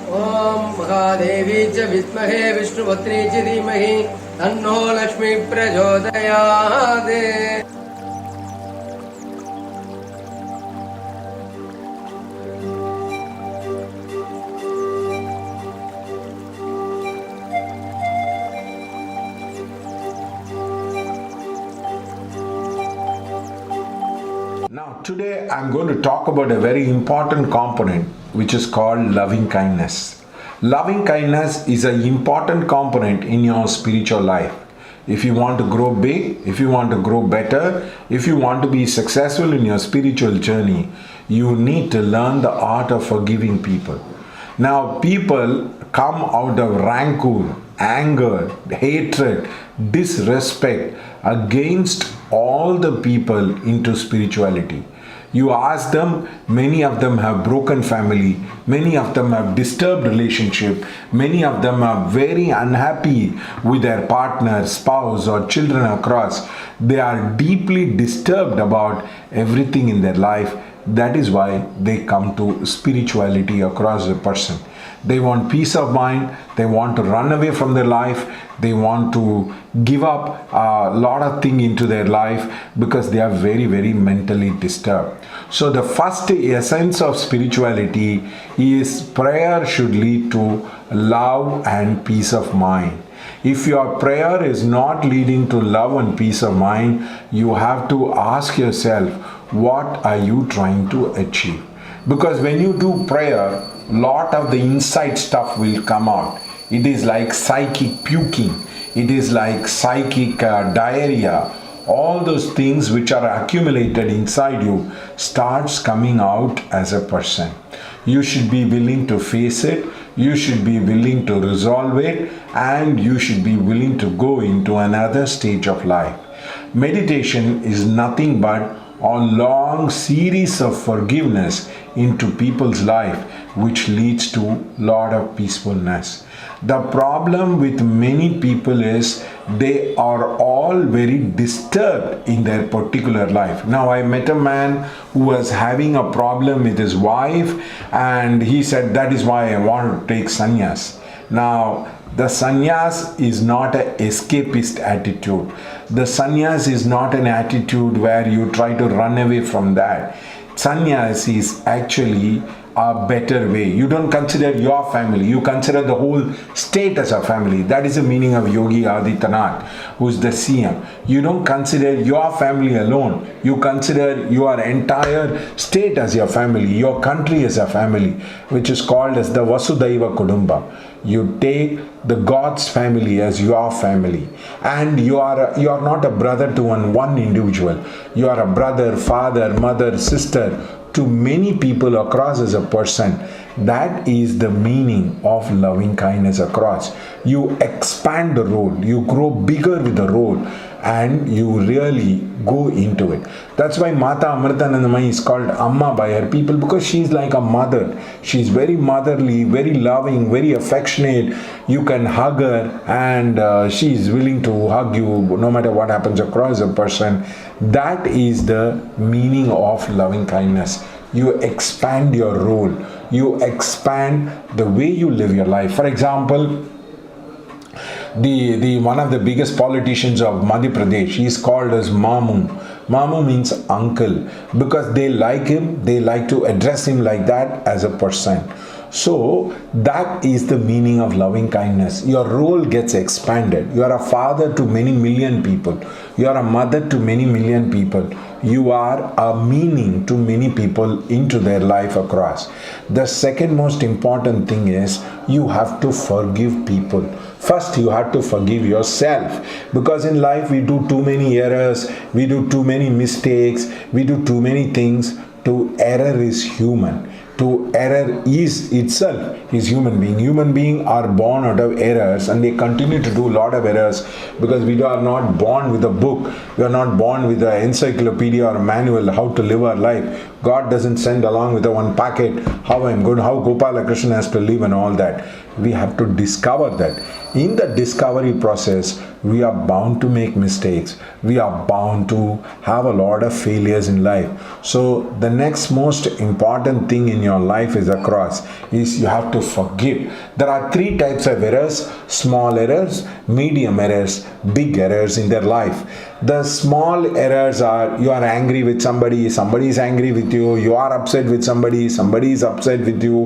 ओम महादेवी च विद्महे विष्णुपत्नी च धीमहि तन्नो लक्ष्मी प्रचोदयात्. Now, today I'm going to talk about a very important component which is called loving kindness. Loving kindness is an important component in your spiritual life. If you want to grow big, if you want to grow better, if you want to be successful in your spiritual journey, you need to learn the art of forgiving people. Now, people come out of rancor, anger, hatred, disrespect against all the people into spirituality. You ask them, many of them have broken family, many of them have disturbed relationship, many of them are very unhappy with their partner, spouse or children across. They are deeply disturbed about everything in their life. That is why they come to spirituality across the person. They want peace of mind, they want to run away from their life, they want to give up a lot of things into their life because they are very, very mentally disturbed. So the first essence of spirituality is prayer should lead to love and peace of mind. If your prayer is not leading to love and peace of mind, you have to ask yourself, what are you trying to achieve? Because when you do prayer, lot of the inside stuff will come out. It is like psychic puking. It is like psychic diarrhea. All those things which are accumulated inside you starts coming out as a person. You should be willing to face it. You should be willing to resolve it, and you should be willing to go into another stage of life. Meditation is nothing but a long series of forgiveness into people's life, which leads to lot of peacefulness. The problem with many people is they are all very disturbed in their particular life. Now, I met a man who was having a problem with his wife, and he said, that is why I want to take sannyas. Now, the sannyas is not an escapist attitude. The sannyas is not an attitude where you try to run away from that. Sannyas is actually a better way. You don't consider your family, you consider the whole state as a family. That is the meaning of Yogi Adityanath, who is the CM. You don't consider your family alone, you consider your entire state as your family, your country as a family, which is called as the Vasudhaiva Kudumba. You take the God's family as your family, and you are not a brother to one individual. You are a brother, father, mother, sister to many people across as a person. That is the meaning of loving kindness across. You expand the role, you grow bigger with the role, and you really go into it. That's why Mata Amritanandamayi is called Amma by her people, because she's like a mother. She's very motherly, very loving, very affectionate. You can hug her, and she's willing to hug you no matter what happens across a person. That is the meaning of loving kindness. You expand your role. You expand the way you live your life. For example, the one of the biggest politicians of Madhya Pradesh, he is called as Mamu. Mamu means uncle, because they like him, they like to address him like that as a person. So that is the meaning of loving kindness. Your role gets expanded. You are a father to many million people. You are a mother to many million people. You are a meaning to many people into their life across. The second most important thing is you have to forgive people. First, you have to forgive yourself, because in life we do too many errors, we do too many mistakes, we do too many things. To error is human. To error is itself is human being. Human beings are born out of errors, and they continue to do a lot of errors because we are not born with a book. We are not born with an encyclopedia or a manual how to live our life. God doesn't send along with a one packet how I'm good, how Gopala Krishna has to live and all that. We have to discover that. In the discovery process, we are bound to make mistakes. We are bound to have a lot of failures in life. So the next most important thing in your life is you have to forgive. There are 3 types of errors: small errors, medium errors, big errors in their life. The small errors are: you are angry with somebody is angry with you, you are upset with somebody is upset with you.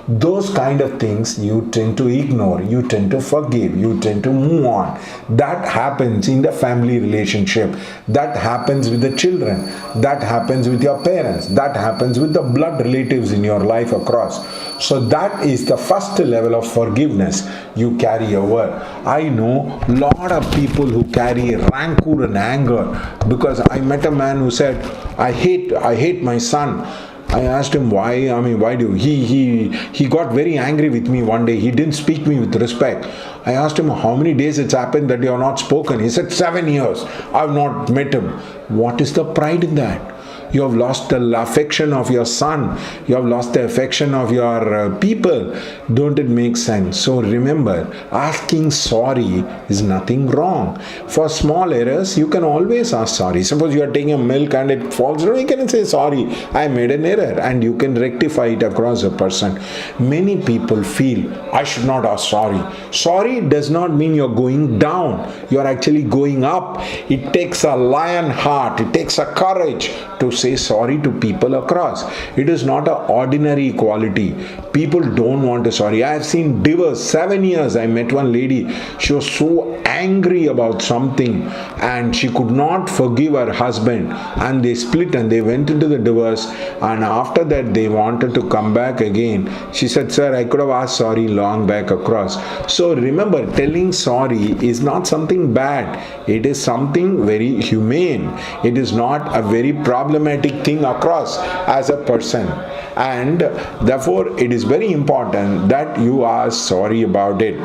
Those kind of things you tend to ignore, you tend to forgive, you tend to move on. That happens in the family relationship, that happens with the children, that happens with your parents, that happens with the blood relatives in your life across. So that is the first level of forgiveness you carry over. I know a lot of people who carry rancor and anger, because I met a man who said, I hate my son. I asked him why. Why do he got very angry with me one day. He didn't speak me with respect. I asked him how many days it's happened that you have not spoken. He said 7 years. I've not met him. What is the pride in that? You have lost the affection of your son. You have lost the affection of your people. Don't it make sense? So remember, asking sorry is nothing wrong. For small errors, you can always ask sorry. Suppose you are taking a milk and it falls down, you can say sorry, I made an error, and you can rectify it across a person. Many people feel, I should not ask sorry. Sorry does not mean you're going down. You're actually going up. It takes a lion heart. It takes a courage to say sorry to people across. It is not an ordinary quality. People don't want to sorry. I have seen divorce. 7 years. I met one lady. She was so angry about something and she could not forgive her husband, and they split and they went into the divorce, and after that they wanted to come back again. She said, sir, I could have asked sorry long back across. So remember, telling sorry is not something bad. It is something very humane. It is not a very problematic thing across as a person, and therefore it is very important that you are sorry about it.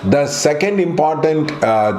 The second important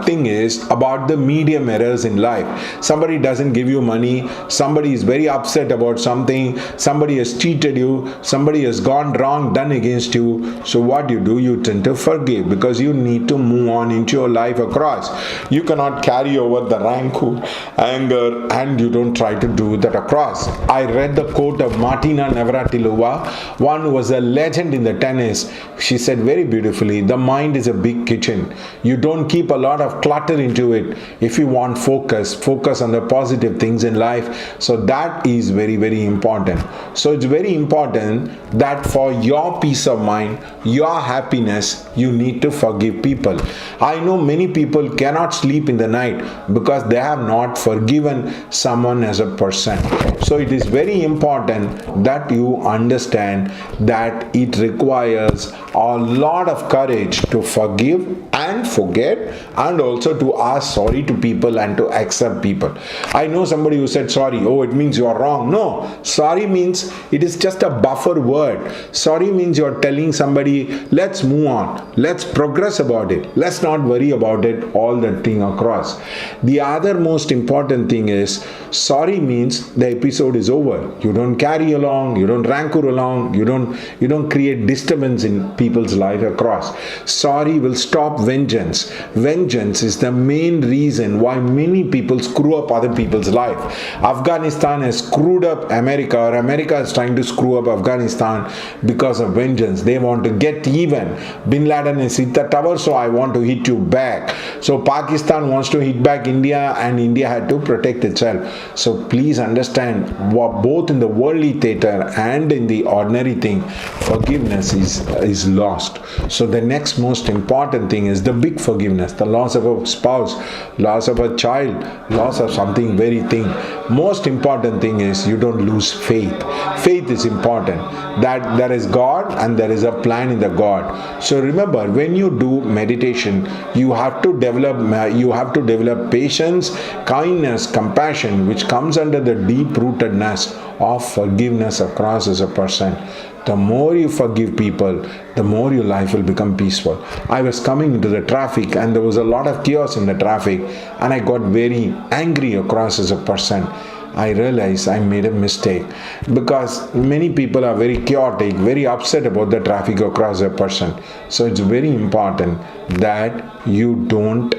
thing is about the medium errors in life. Somebody doesn't give you money, somebody is very upset about something, somebody has cheated you, somebody has gone wrong, done against you. So what do? You tend to forgive, because you need to move on into your life across. You cannot carry over the rancor, anger, and you don't try to do that across. I read the quote of Martina Navratilova. One who was a legend in the tennis. She said very beautifully, the mind is a big kitchen. You don't keep a lot of clutter into it. If you want focus on the positive things in life. So that is very, very important. So it's very important that for your peace of mind, your happiness, you need to forgive people. I know many people cannot sleep in the night because they have not forgiven someone as a person. So it is very important that you understand that it requires a lot of courage to forgive and forget, and also to ask sorry to people and to accept people. I know somebody who said sorry, oh, it means you are wrong. No, sorry means it is just a buffer word. Sorry means you are telling somebody, let's move on, let's progress about it, let's not worry about it, all that thing across. The other most important thing is, sorry means the episode is over. You don't carry along, you don't rancor along, you don't create disturbance in people's life across. Sorry will stop vengeance. Vengeance is the main reason why many people screw up other people's life. Afghanistan has screwed up America, or America is trying to screw up Afghanistan because of vengeance. They want to get even. Bin Laden has hit the tower, so I want to hit you back. So Pakistan wants to hit back India, and India had to protect itself. So please understand, both in the worldly theater and in the ordinary thing, forgiveness is lost. So the next most important thing is the big forgiveness, the loss of a spouse, loss of a child, loss of something very thing. Most important thing is you don't lose faith. Faith is important, that there is God and there is a plan in the God. So remember, when you do meditation, you have to develop patience, kindness, compassion, which comes under the deep rootedness of forgiveness across as a person. The more you forgive people, the more your life will become peaceful. I was coming into the traffic and there was a lot of chaos in the traffic, and I got very angry across as a person. I realize I made a mistake, because many people are very chaotic, very upset about the traffic across a person. So it's very important that you don't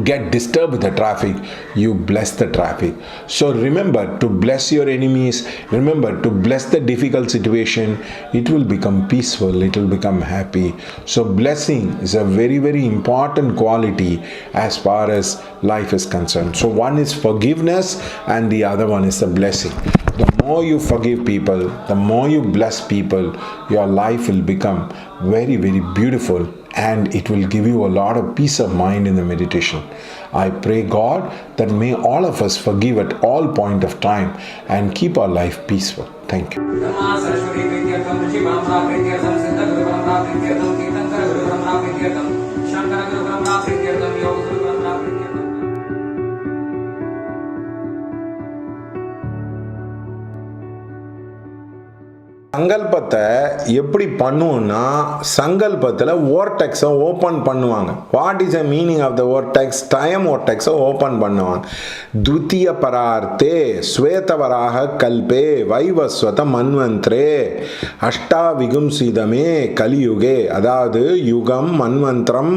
get disturbed with the traffic, you bless the traffic. So remember to bless your enemies, remember to bless the difficult situation. It will become peaceful, it will become happy. So blessing is a very, very important quality as far as life is concerned. So one is forgiveness and the other one is the blessing. The more you forgive people, the more you bless people, your life will become very, very beautiful, and it will give you a lot of peace of mind in the meditation. I pray God that may all of us forgive at all point of time and keep our life peaceful. Thank you. சங்கல்பத்தை எப்படி பண்ணுவோம்னா, சங்கல்பத்தில் ஓர்டெக்ஸை open பண்ணுவாங்க. What is the meaning of the vortex? Time ஓர்டெக்ஸை open பண்ணுவாங்க. துத்திய பரார்த்தே ஸ்வேதவராக கல்பே வைவஸ்வத மன்வந்திரே அஷ்டாவிகும்சிதமே கலியுகே. அதாவது யுகம், மன்வந்திரம்,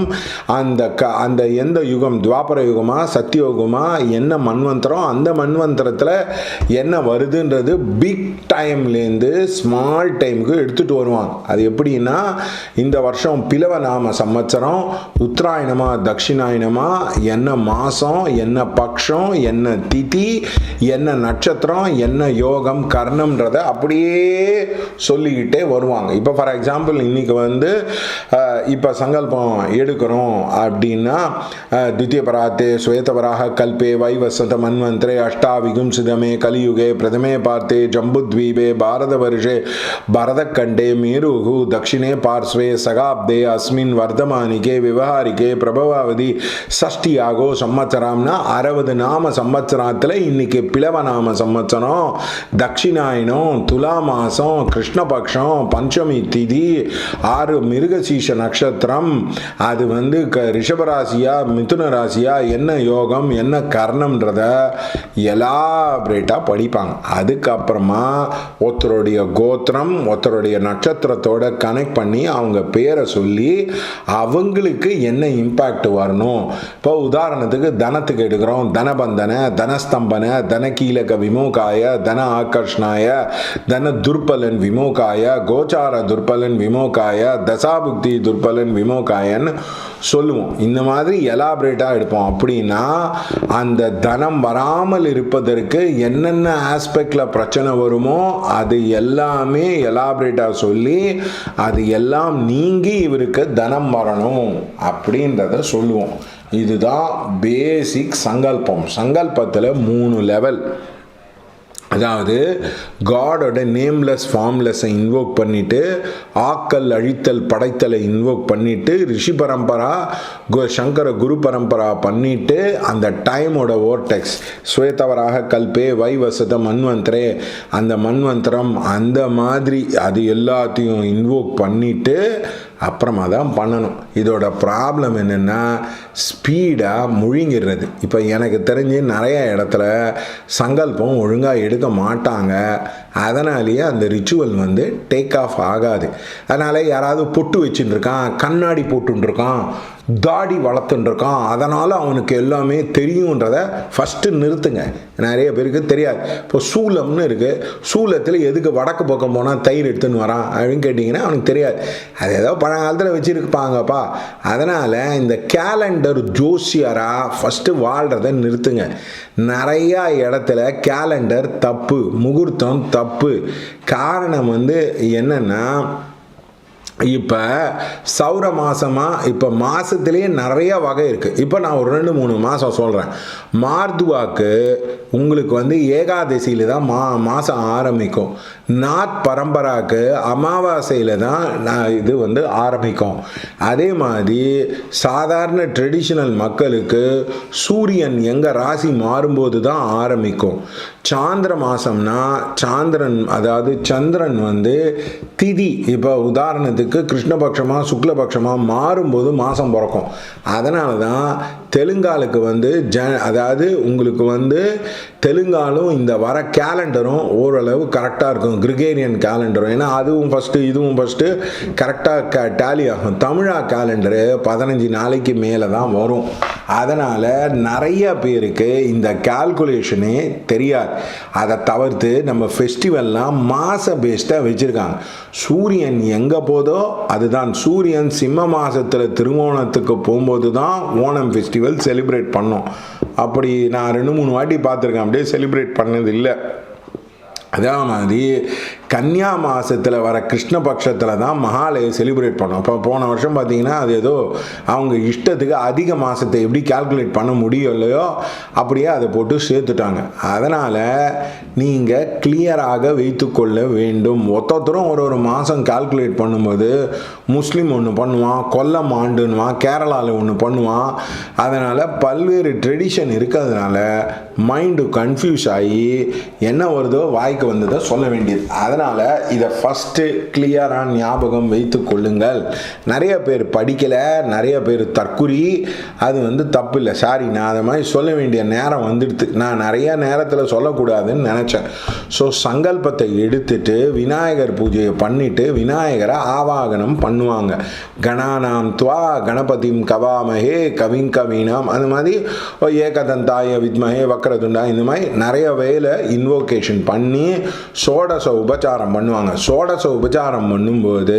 அந்த எந்த யுகம், துவாபர யுகமா சத்தியோகமா, என்ன மன்வந்திரம், அந்த மன்வந்திரத்தில் என்ன வருதுன்றது பிக் டைம்லேருந்து ஸ்மால் டைமுக்கு எடுத்துட்டு வருவாங்க. அது எப்படின்னா, இந்த வருஷம் பிலவ நாம சம்வத்சரம், உத்தராயணமா தட்சிணாயணமா, என்ன மாசம், என்ன பக்ஷம், என்ன திதி, என்ன நட்சத்திரம், என்ன யோகம் கர்ணம்ன்றத அப்படியே சொல்லிக்கிட்டே வருவாங்க. இப்போ ஃபார் எக்ஸாம்பிள் இன்னைக்கு இப்போ சங்கல்பம் எடுக்கிறோம் அப்படின்னா, துத்திய பராத்தே ஸ்வேதவராக கல்பே வைவஸ்வத மன்வந்திரே அஷ்டாவிகும்சிதமே கலியுகே பிரதமே பார்த்தே ஜம்புத்வீபே பாரத வருஷே பரதக்கண்டே மேருகு தட்சிணே பார்ஸ்வே சகாப்தே அஸ்மின் வர்தமானிகே விவகாரிகே பிரபவாவதி சஷ்டியாகோ சம்வத்சரம்னா 60 நாம சம்வத்சரத்தில் இன்னைக்கு பிளவ நாம சம்வத்சரம், தட்சிணாயனம், துலா மாசம், கிருஷ்ணபக்ஷம், பஞ்சமி திதி, 6 மிருகசீஷ நட்சத்திரம், அது ரிஷபராசியா மிதுன ராசியா, என்ன யோகம் என்ன கர்ணம்ன்றத எலாபரேட்டாக படிப்பாங்க. அதுக்கப்புறமா ஒருத்தருடைய கோத்திரம், ஒருத்தருடைய நட்சத்திரத்தோட கனெக்ட் பண்ணி அவங்க பேரை சொல்லி அவங்களுக்கு என்ன இம்பாக்ட் வரணும். இப்போ உதாரணத்துக்கு தனத்துக்கு எடுக்கிறோம், தனபந்தன, தனஸ்தம்பன, தனகீலக விமோகாய, தன ஆகர்ஷணாய, தன துர்பலன் விமோகாய, கோச்சார துர்பலன் விமோகாய, தசாபுக்தி துர்பலன் விமோகாயன்னு சொல்லுவோம். இந்த மாதிரி எலாபரேட்டாக எடுப்போம். அப்படின்னா அந்த தனம் வராமல் இருப்பதற்கு என்னென்ன ஆஸ்பெக்டில் பிரச்சனை வருமோ அது எல்லாமே எலாபரேட்டாக சொல்லி அது எல்லாம் நீங்கி இவருக்கு தனம் வரணும் அப்படின்றத சொல்லுவோம். இதுதான் பேசிக் சங்கல்பம். சங்கல்பத்தில் 3 லெவல். அதாவது காடோட நேம்லெஸ் ஃபார்ம்லெஸ்ஸை இன்வோக் பண்ணிட்டு, ஆக்கல் அழித்தல் படைத்தலை இன்வோக் பண்ணிட்டு, ரிஷி பரம்பரா சங்கர குரு பரம்பரா பண்ணிட்டு, அந்த டைமோட ஓர்டெக்ஸ் ஸ்வேதவராக கல்பே வைவசத மன்வந்திரே, அந்த மன்வந்திரம் அந்த மாதிரி அது எல்லாத்தையும் இன்வோக் பண்ணிட்டு அப்புறமா தான் பண்ணணும். இதோட ப்ராப்ளம் என்னென்னா, ஸ்பீடாக முழுங்கிடுறது. இப்போ எனக்கு தெரிஞ்சு நிறைய இடத்துல சங்கல்பம் ஒழுங்காக எடுக்க மாட்டாங்க. அதனாலேயே அந்த ரிச்சுவல் டேக் ஆஃப் ஆகாது. அதனால் யாராவது பொட்டு வச்சுட்டுருக்கான், கண்ணாடி போட்டுருக்கான், தாடி வளர்த்துட்டுருக்கான், அதனால் அவனுக்கு எல்லாமே தெரியுன்றதை ஃபஸ்ட்டு நிறுத்துங்க. நிறைய பேருக்கு தெரியாது. இப்போ சூலம்னு இருக்குது, சூலத்தில் எதுக்கு வடக்கு பக்கம் போனால் தயிர் எடுத்துன்னு வரான் அப்படின்னு கேட்டிங்கன்னா அவனுக்கு தெரியாது. அது ஏதோ பழங்காலத்தில் வச்சுருப்பாங்கப்பா. அதனால் இந்த கேலண்டர் ஜோசியராக ஃபஸ்ட்டு வாழ்கிறத நிறுத்துங்க. நிறையா இடத்துல கேலண்டர் தப்பு, முகூர்த்தம் தப்பு. காரணம் என்னென்னா, இப்போ சௌர மாதமாக இப்போ மாதத்துலேயே நிறைய வகை இருக்குது. இப்போ நான் ஒரு 2-3 மாதம் சொல்கிறேன். மார்துவாக்கு உங்களுக்கு ஏகாதசியில் தான் மாதம் ஆரம்பிக்கும். நாத் பரம்பராக்கு அமாவாசையில் தான் இது ஆரம்பிக்கும். அதே மாதிரி சாதாரண ட்ரெடிஷ்னல் மக்களுக்கு சூரியன் எங்கள் ராசி மாறும்போது தான் ஆரம்பிக்கும். சாந்திர மாதம்னா சாந்திரன், அதாவது சந்திரன் வந்து திதி, இப்போ உதாரணத்துக்கு கிருஷ்ணபக்ஷமாக சுக்லபக்ஷமாக மாறும்போது மாதம் பிறக்கும். அதனால தான் தெலுங்காலுக்கு வந்து அதாவது உங்களுக்கு வந்து தெலுங்காலும் இந்த வர கேலண்டரும் ஓரளவு கரெக்டாக இருக்கும், கிரிகேரியன் கேலண்டரும். ஏன்னா அதுவும் ஃபஸ்ட்டு இதுவும் ஃபஸ்ட்டு கரெக்டாக டேலி ஆகும். தமிழா கேலண்டரு 15 நாளைக்கு மேலே தான் வரும். அதனால் நிறைய பேருக்கு இந்த கால்குலேஷனே தெரியாது. அதை தவிர்த்து நம்ம ஃபெஸ்டிவல்லாம் மாத பேஸ்டாக வச்சுருக்காங்க. சூரியன் எங்கே போதோ அதுதான். சூரியன் சிம்ம மாதத்தில் திருவோணத்துக்கு போகும்போது தான் ஓணம் ஃபெஸ்டிவல் செலிப்ரேட் பண்ணோம். அப்படி நான் 2-3 வாட்டி பார்த்துருக்கேன், அப்படியே செலிப்ரேட் பண்ணது இல்லை. அதே மாதிரி கன்னியா மாதத்தில் வர கிருஷ்ணபக்ஷத்தில் தான் மகாலயை செலிப்ரேட் பண்ணோம். இப்போ போன வருஷம் பார்த்தீங்கன்னா அது ஏதோ அவங்க இஷ்டத்துக்கு அதிக மாதத்தை எப்படி கால்குலேட் பண்ண முடியலையோ அப்படியே அதை போட்டு சேர்த்துட்டாங்க. அதனால் நீங்கள் கிளியராக வைத்து கொள்ள வேண்டும். ஒருத்தரும் ஒரு மாதம் கால்குலேட் பண்ணும்போது முஸ்லீம் ஒன்று பண்ணுவான், கொல்லம் ஆண்டுன்னுவான், கேரளாவில் ஒன்று பண்ணுவான். அதனால் பல்வேறு ட்ரெடிஷன் இருக்கிறதுனால மைண்டு கன்ஃபியூஸ் ஆகி என்ன வருதோ வாய்க்கு வந்ததை சொல்ல வேண்டியது. அதனால் இதை ஃபஸ்ட்டு கிளியராக ஞாபகம் வைத்து கொள்ளுங்கள். நிறைய பேர் படிக்கலை, நிறைய பேர் தற்குறி. அது வந்து தப்பு இல்லை, சாரி, நான் அதை மாதிரி சொல்ல வேண்டிய நேரம் வந்துடுது. நான் நிறைய நேரத்தில் சொல்லக்கூடாதுன்னு நினச்சேன். ஸோ சங்கல்பத்தை எடுத்துட்டு விநாயகர் பூஜையை பண்ணிவிட்டு விநாயகரை ஆவாகனம் பண்ணுவாங்க. கணானாம் துவா கணபதிம் கவாமஹே கவிங் கவீனாம், அந்த மாதிரி ஏகதந்தாய வித்மஹே வக்ரதுண்டா, இந்த மாதிரி நிறைய வேலை இன்வோகேஷன் பண்ணி சோடச உபச்சாரம் பண்ணுவாங்க. சோடச உபச்சாரம் பண்ணும்போது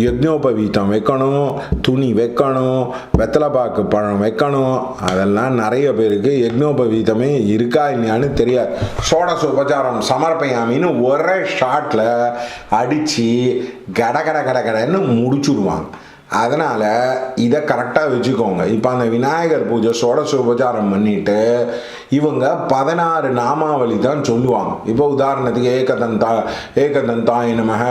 யக்ஞோபவீதம் வைக்கணும், துணி வைக்கணும், வெத்தலைப்பாக்கு பழம் வைக்கணும். அதெல்லாம் நிறைய பேருக்கு யக்ஞோபவீதமே இருக்கா இல்லையான்னு தெரியாது. சோடச உபச்சாரம் சமர்ப்பயாமின்னு ஒரே ஷாட்டில் அடித்து கடன்னு முடிச்சுடுவாங்க. அதனால் இதை கரெக்டாக வச்சுக்கோங்க. இப்போ அந்த விநாயகர் பூஜை சோடச உபச்சாரம் பண்ணிவிட்டு இவங்க 16 நாமாவளி தான் சொல்லுவாங்க. இப்போ உதாரணத்துக்கு ஏகதந்தாய நமக,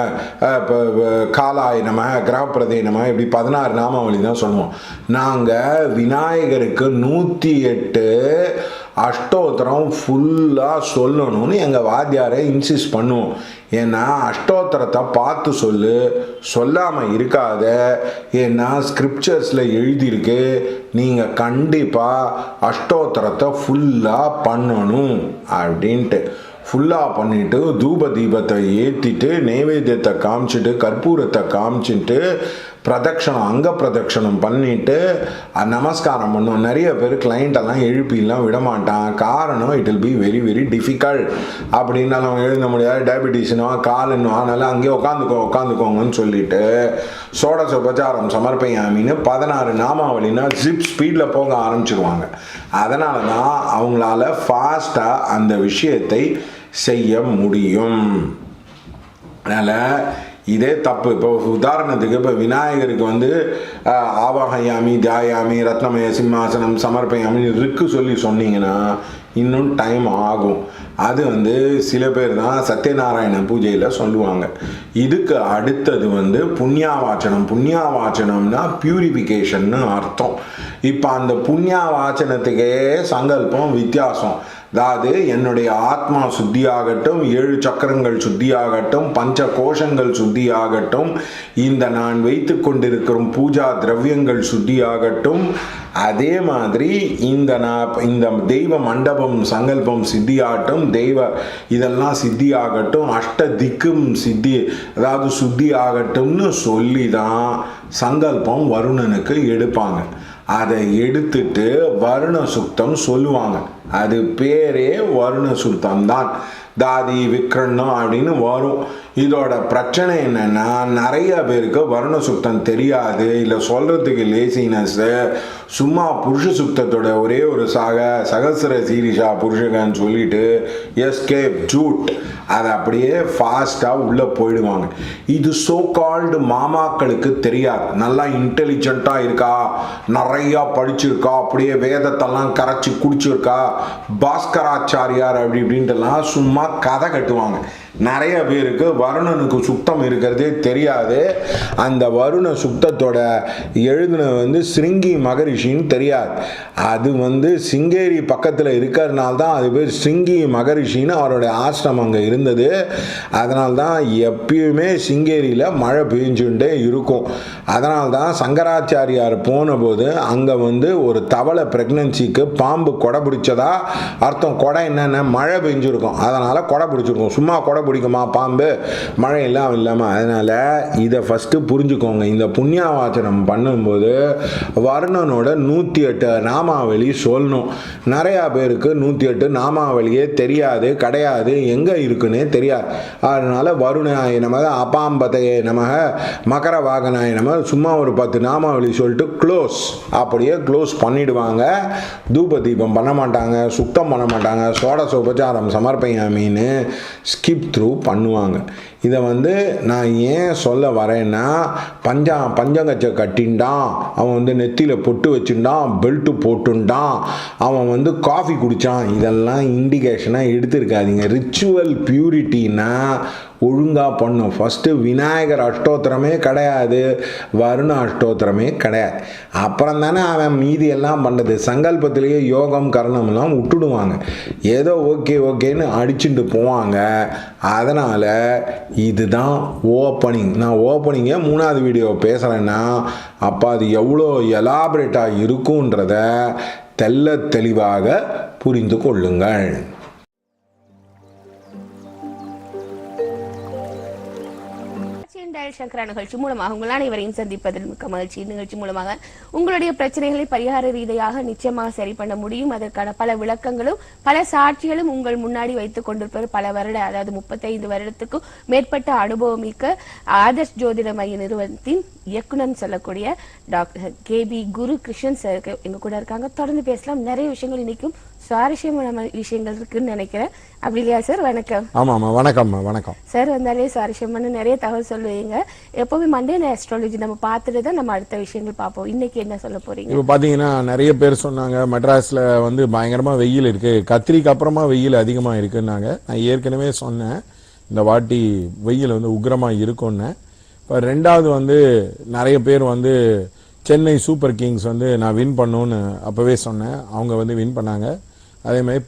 காலாய நமக, கிரகப்பிரதே நமக, இப்படி 16 நாமாவளி தான் சொல்லுவோம். நாங்கள் விநாயகருக்கு 108 அஷ்டோத்திரம் ஃபுல்லாக சொல்லணும்னு எங்கள் வாத்தியாரை இன்சிஸ்ட் பண்ணுவோம். ஏன்னா அஷ்டோத்திரத்தை பார்த்து சொல்லாமல் இருக்காத. ஏன்னா ஸ்கிரிப்சர்ஸில் எழுதியிருக்கு, நீங்கள் கண்டிப்பாக அஷ்டோத்திரத்தை ஃபுல்லாக பண்ணணும் அப்படின்ட்டு. ஃபுல்லாக பண்ணிவிட்டு தூப தீபத்தை ஏற்றிட்டு நைவேத்தியத்தை காமிச்சிட்டு கற்பூரத்தை காமிச்சிட்டு பிரதட்சணம் அங்க பிரதட்சணம் பண்ணிட்டு நமஸ்காரம் பண்ணுவோம். நிறைய பேர் கிளைண்ட்டெல்லாம் எழுப்பிலாம் விடமாட்டான். காரணம் it will be very very difficult. அப்படின்னாலும் அவன் எழுத முடியாது, டயபிட்டிஸ்னுவா காலுன்னு, அதனால அங்கேயே உட்காந்துக்கோங்கன்னு சொல்லிட்டு சோடச உபச்சாரம் சமர்ப்பயாமின்னு 16 நாமாவளினா ஜிப் ஸ்பீடில் போக ஆரம்பிச்சிருவாங்க. அதனால தான் அவங்களால ஃபாஸ்ட்டாக அந்த விஷயத்தை செய்ய முடியும். அதனால் இதே தப்பு. இப்போ உதாரணத்துக்கு இப்போ விநாயகருக்கு வந்து ஆவாகயாமி தியாயாமி ரத்னமய சிம்மாசனம் சமர்ப்பயாமின்னு இருக்கு சொன்னீங்கன்னா இன்னும் டைம் ஆகும். அது வந்து சில பேர் தான் சத்யநாராயண பூஜையில் சொல்லுவாங்க. இதுக்கு அடுத்தது வந்து புண்ணியாவாச்சனம். புண்ணியாவாச்சனம்னா பியூரிஃபிகேஷன்னு அர்த்தம். இப்போ அந்த புண்ணியாவாச்சனத்துக்கே சங்கல்பம் வித்தியாசம். அதாவது என்னுடைய ஆத்மா சுத்தியாகட்டும், 7 சக்கரங்கள் சுத்தியாகட்டும், பஞ்ச கோஷங்கள் சுத்தியாகட்டும், இந்த நான் வைத்து கொண்டிருக்கும் பூஜா திரவியங்கள் சுத்தியாகட்டும், அதே மாதிரி இந்த தெய்வ மண்டபம் சங்கல்பம் சித்தியாகட்டும், இதெல்லாம் சித்தியாகட்டும், அஷ்ட திக்கும் அதாவது சுத்தி ஆகட்டும்னு சொல்லி தான் சங்கல்பம் வருணனுக்கு எடுப்பாங்க. அதை எடுத்துட்டு வருண சுத்தம் சொல்லுவாங்க. அது பேரே வருண சுத்தம் தான். தாதி விக்ரண்ணம் அப்படின்னு வரும். இதோட பிரச்சனை என்னன்னா நிறைய பேருக்கு வருண சுத்தம் தெரியாது, இல்லை சொல்றதுக்கு லேசினஸ்ஸு. சும்மா புருஷ சுத்தத்தோட ஒரே ஒரு சகசிர சீரிஷா புருஷகன்னு சொல்லிட்டு எஸ்கேப் ஜூட் அதை அப்படியே ஃபாஸ்ட்டாக உள்ளே போயிடுவாங்க. இது சோ கால்டு மாமாக்களுக்கு தெரியாது. நல்லா இன்டெலிஜென்ட்டாக இருக்கா, நிறையா படிச்சிருக்கா, அப்படியே வேதத்தெல்லாம் கரைச்சி குடிச்சிருக்கா, பாஸ்கராச்சாரியார் அப்படி இப்படின்ட்டுலாம் சும்மா கதை கட்டுவாங்க. நிறைய பேருக்கு வருணனுக்கு சுத்தம் இருக்கிறதே தெரியாது. அந்த வருண சுத்தத்தோட எழுதுன சிருங்கி மகரிஷின்னு தெரியாது. அது சிங்கேரி பக்கத்தில் இருக்கிறதுனால தான் அது பேர் சிருங்கி மகரிஷின்னு அவருடைய ஆசிரமம் அங்கே இருந்தது. அதனால தான் எப்பயுமே சிங்கேரியில் மழை பெஞ்சுட்டே இருக்கும். அதனால தான் சங்கராச்சாரியார் போன போது அங்கே ஒரு தவளை பிரெக்னன்சிக்கு பாம்பு கொடை பிடிச்சதா அர்த்தம். கொடை என்னென்ன மழை பெஞ்சிருக்கும், அதனால் கொடை பிடிச்சிருக்கும். சும்மா கொடை பிடிக்குமா பாம்பு, மழையெல்லாம் இல்லாமல். அதனால் இதை ஃபஸ்ட்டு புரிஞ்சுக்கோங்க. இந்த புண்ணியாவாச்சனம் பண்ணும்போது வருணனோட 108 நாமாவளி சொல்லணும். நிறையா பேருக்கு 108 நாமாவளியே தெரியாது, கிடையாது, எங்கே இருக்குன்னே தெரியாது. அதனால் வருணாய நமக, அபாம்பதையே நமக, மகர வாகனாய நமக, சும்மா ஒரு 10 நாமாவளி சொல்லிட்டு க்ளோஸ், அப்படியே க்ளோஸ் பண்ணிடுவாங்க. தூப தீபம் பண்ண மாட்டாங்க, சுத்தம் பண்ண மாட்டாங்க, சோடசோபச்சாரம் சமர்ப்பயாமின்னு ஸ்கிப் த்ரூ பண்ணுவாங்க. இதை நான் ஏன் சொல்ல வரேன்னா, பஞ்சங்கச்சை கட்டின்டான், அவன் நெத்தியில் பொட்டு வச்சுட்டான், பெல்ட்டு போட்டுண்டான், அவன் காஃபி குடித்தான், இதெல்லாம் இண்டிகேஷனாக எடுத்துருக்காதீங்க. ரிச்சுவல் பியூரிட்டின்னா ஒழுங்காக பண்ணும். ஃபஸ்ட்டு விநாயகர் அஷ்டோத்திரமே கிடையாது, வருண அஷ்டோத்திரமே கிடையாது. அப்புறம் தானே அவன் மீதி எல்லாம் பண்ணுறது. சங்கல்பத்திலேயே யோகம் கரணம்லாம் விட்டுடுவாங்க. ஏதோ ஓகேன்னு அடிச்சுட்டு போவாங்க. அதனால் இதுதான் ஓப்பனிங். நான் ஓப்பனிங்கே 3வது வீடியோ பேசுகிறேன்னா அப்போ அது எவ்வளோ எலாபரேட்டாக இருக்குன்றத தெளிவாக புரிந்து கொள்ளுங்கள். சங்கரா நிகழ்ச்சி மூலமாக உங்கள் அனைவரையும் சந்திப்பதில் மிக்க மகிழ்ச்சி. நிகழ்ச்சி மூலமாக உங்களுடைய பிரச்சனைகளை பரிகார ரீதியாக நிச்சயமாக சரி பண்ண முடியும். அதற்கான பல விளக்கங்களும் பல சாட்சிகளும் உங்கள் முன்னாடி வைத்துக் கொண்டிருப்பது பல வருட, அதாவது 35 வருடத்துக்கும் மேற்பட்ட அனுபவம் மிக்க ஆதர்ஷ் ஜோதிட மைய நிறுவனத்தின் இயக்குனர் சொல்லக்கூடிய டாக்டர் KB குரு கிருஷ்ணன் சார் எங்க கூட இருக்காங்க. தொடர்ந்து பேசலாம். நிறைய விஷயங்கள் இன்னைக்கும் சுவாரஸ்யமான விஷயங்கள் இருக்குன்னு நினைக்கிறேன். அப்படி இல்லையா சார்? வணக்கம். ஆமாம், வணக்கம். வணக்கம் சார். வந்தாலே சுவாரஸ்யமான நிறைய தகவல் சொல்லுவீங்க. எப்பவுமே மண்டே ஆஸ்ட்ராலஜி நம்ம பார்த்துட்டு தான் நம்ம அடுத்த விஷயங்கள் பார்ப்போம். இன்னைக்கு என்ன சொல்ல போறீங்க? இப்போ பாத்தீங்கன்னா நிறைய பேர் சொன்னாங்க மெட்ராஸ்ல பயங்கரமா வெயில் இருக்கு, கத்திரிக்கு அப்புறமா வெயில் அதிகமா இருக்குன்னாங்க. நான் ஏற்கனவே சொன்னேன் இந்த வாட்டி வெயில் உக்கிரமா இருக்கும்னு. இப்போ ரெண்டாவது நிறைய பேர் சென்னை சூப்பர் கிங்ஸ் நான் வின் பண்ணுன்னு அப்பவே சொன்னேன். அவங்க வின் பண்ணாங்க. அதே மாதிரி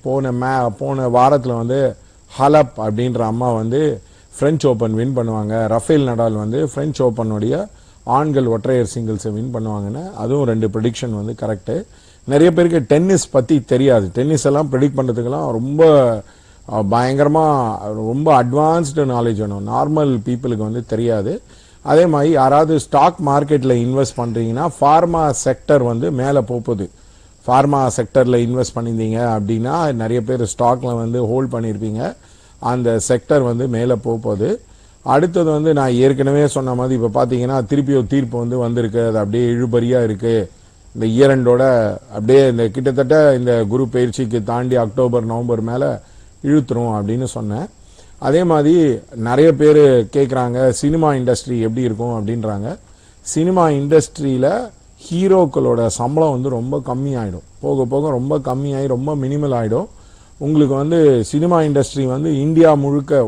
போன வாரத்தில் ஹலப் அப்படின்ற அம்மா பிரெஞ்சு ஓப்பன் வின் பண்ணுவாங்க. ரஃபேல் நடால் பிரெஞ்சு ஓப்பனுடைய ஆண்கள் ஒற்றையர் சிங்கிள்ஸை வின் பண்ணுவாங்கன்னு அதுவும் 2 ப்ரெடிக்ஷன் கரெக்டு. நிறைய பேருக்கு டென்னிஸ் பற்றி தெரியாது. டென்னிஸ் எல்லாம் ப்ரெடிக்ட் பண்ணுறதுக்கெல்லாம் ரொம்ப பயங்கரமாக ரொம்ப அட்வான்ஸ்டு நாலேஜ் வேணும். நார்மல் பீப்புளுக்கு தெரியாது. அதே மாதிரி யாராவது ஸ்டாக் மார்க்கெட்டில் இன்வெஸ்ட் பண்ணுறீங்கன்னா ஃபார்மா செக்டர் மேலே போகுது. ஃபார்மா செக்டரில் இன்வெஸ்ட் பண்ணியிருந்தீங்க அப்படின்னா நிறைய பேர் ஸ்டாக்ல ஹோல்ட் பண்ணியிருப்பீங்க. அந்த செக்டர் மேலே போகுது. அடுத்தது நான் ஏற்கனவே சொன்ன மாதிரி இப்போ பார்த்தீங்கன்னா திருப்பியும் தீர்ப்பு வந்திருக்கு. அது அப்படியே இழுபறியாக இருக்குது. இந்த இயரண்டோட அப்படியே இந்த கிட்டத்தட்ட இந்த குரு பயிற்சிக்கு தாண்டி அக்டோபர் நவம்பர் மேலே இழுத்துரும் அப்படின்னு சொன்னேன். அதே மாதிரி நிறைய பேர் கேட்குறாங்க சினிமா இண்டஸ்ட்ரி எப்படி இருக்கும் அப்படின்றாங்க. சினிமா இண்டஸ்ட்ரியில் ஹீரோக்களோட சம்பளம் ரொம்ப கம்மியாயிடும். போக போக ரொம்ப கம்மியாகி ரொம்ப மினிமல் ஆகிடும். உங்களுக்கு சினிமா இண்டஸ்ட்ரி இந்தியா முழுக்க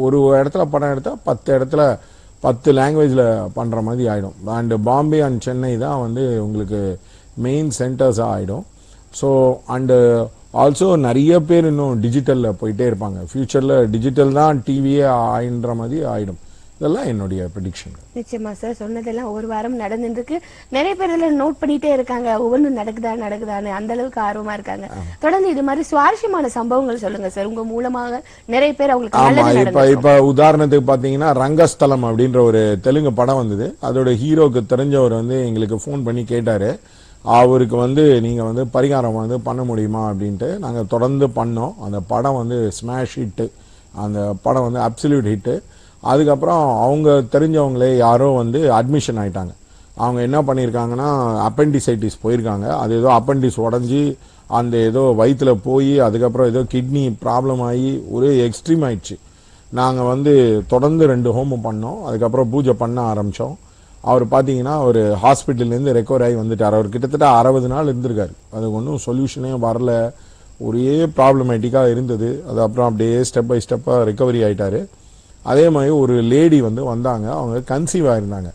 ஒரு இடத்துல படம் எடுத்தால் 10 இடத்துல 10 லாங்குவேஜில் பண்ணுற மாதிரி ஆகிடும். அண்டு பாம்பே அண்ட் சென்னை தான் உங்களுக்கு மெயின் சென்டர்ஸாக ஆகிடும். ஸோ அண்டு ஆல்சோ நிறைய பேர் இன்னும் டிஜிட்டலில் போயிட்டே இருப்பாங்க. ஃபியூச்சரில் டிஜிட்டல் தான் டிவியே ஆயின்ற மாதிரி ஆகிடும். இதெல்லாம் என்னுடைய ப்ரெடிக்ஷன். நிச்சயமா சார். சொன்னதெல்லாம் ஒரு வாரம் நடந்துருக்கு. நிறைய பேர் இதெல்லாம் நோட் பண்ணிட்டே இருக்காங்க. ஒவ்வொன்றும் நடக்குதான்னு அந்த அளவுக்கு ஆர்வமா இருக்காங்க. தொடர்ந்து இது மாதிரி சுவாரஸ்யமான சம்பவங்கள் சொல்லுங்க சார். உங்க மூலமாக நிறைய பேர் அவங்களுக்கு இப்ப உதாரணத்துக்கு பாத்தீங்கன்னா ரங்கஸ்தலம் அப்படின்ற ஒரு தெலுங்கு படம் வந்தது. அதோட ஹீரோக்கு தெரிஞ்சவர் எங்களுக்கு ஃபோன் பண்ணி கேட்டாரு, அவருக்கு நீங்க பரிகாரம் பண்ண முடியுமா அப்படின்ட்டு. நாங்கள் தொடர்ந்து பண்ணோம். அந்த படம் ஸ்மாஷ் ஹிட்டு. அந்த படம் அப்சல்யூட் ஹிட்டு. அதுக்கப்புறம் அவங்க தெரிஞ்சவங்களே யாரோ அட்மிஷன் ஆயிட்டாங்க. அவங்க என்ன பண்ணியிருக்காங்கன்னா அப்பெண்டிசைட்டிஸ் போயிருக்காங்க. அது ஏதோ அப்பெண்டிஸ் உடஞ்சி அந்த ஏதோ வயிற்றுல போய் அதுக்கப்புறம் ஏதோ கிட்னி ப்ராப்ளம் ஆகி ஒரே எக்ஸ்ட்ரீம் ஆயிடுச்சு. நாங்கள் தொடர்ந்து 2 ஹோமம் பண்ணோம். அதுக்கப்புறம் பூஜை பண்ண ஆரம்பித்தோம். அவர் பார்த்தீங்கன்னா ஒரு ஹாஸ்பிட்டல்லேருந்து ரெக்கவர் ஆகி வந்துட்டார். அவர் கிட்டத்தட்ட 60 நாள் இருந்திருக்காரு. அதுக்கு ஒன்றும் சொல்யூஷனே வரல. ஒரே ப்ராப்ளமேட்டிக்காக இருந்தது. அது அப்புறம் அப்படியே ஸ்டெப் பை ஸ்டெப்பாக ரெக்கவரி ஆகிட்டார். அதே மாதிரி ஒரு லேடி வந்து வந்தாங்க, அவங்க கன்சீவ் ஆயிருந்தாங்க.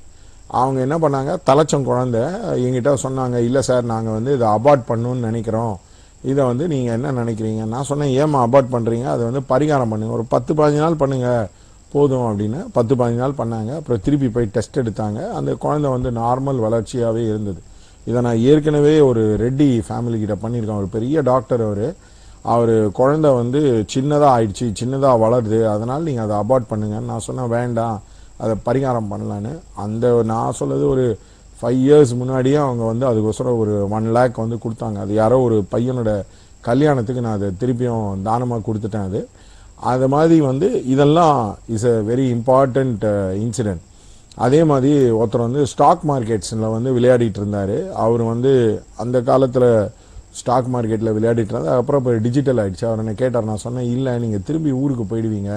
அவங்க என்ன பண்ணாங்க, தலைச்சம் குழந்தை என்கிட்ட சொன்னாங்க, இல்லை சார் நாங்கள் வந்து இதை அபார்ட் பண்ணணும்னு நினைக்கிறோம், இதை வந்து நீங்கள் என்ன நினைக்கிறீங்க? நான் சொன்னேன், ஏமா அபார்ட் பண்ணுறீங்க, அதை வந்து பரிகாரம் பண்ணுங்க, ஒரு 10-15 நாள் பண்ணுங்க போதும் அப்படின்னு. 10-15 நாள் பண்ணாங்க. அப்புறம் திருப்பி போய் டெஸ்ட் எடுத்தாங்க. அந்த குழந்தை வந்து நார்மல் வளர்ச்சியாகவே இருந்தது. இதை நான் ஏற்கனவே ஒரு ரெட்டி ஃபேமிலி கிட்ட பண்ணியிருக்கேன். ஒரு பெரிய டாக்டர் அவர் குழந்தை வந்து சின்னதாக ஆயிடுச்சு, சின்னதாக வளருது, அதனால் நீங்கள் அதை அபார்ட் பண்ணுங்கன்னு நான் சொன்னேன். வேண்டாம், அதை பரிகாரம் பண்ணலான்னு. நான் சொல்லுறது ஒரு 5 years முன்னாடியே அவங்க வந்து அதுக்கோசரம் ஒரு 1 lakh வந்து கொடுத்தாங்க. அது யாரோ ஒரு பையனோட கல்யாணத்துக்கு நான் அதை திருப்பியும் தானமாக கொடுத்துட்டேன். அது மாதிரி வந்து இதெல்லாம் is a very important incident. அதே மாதிரி ஒருத்தர் வந்து ஸ்டாக் மார்க்கெட்ஸில் வந்து விளையாடிட்டு இருந்தார். அவர் வந்து அந்த காலத்தில் ஸ்டாக் மார்க்கெட்டில் விளையாடிட்டு இருந்தார். அப்புறம் இப்போ டிஜிட்டல் ஆகிடுச்சு. அவர் என்ன கேட்டார். நான் சொன்னேன், இல்லை நீங்கள் திரும்பி ஊருக்கு போயிடுவீங்க,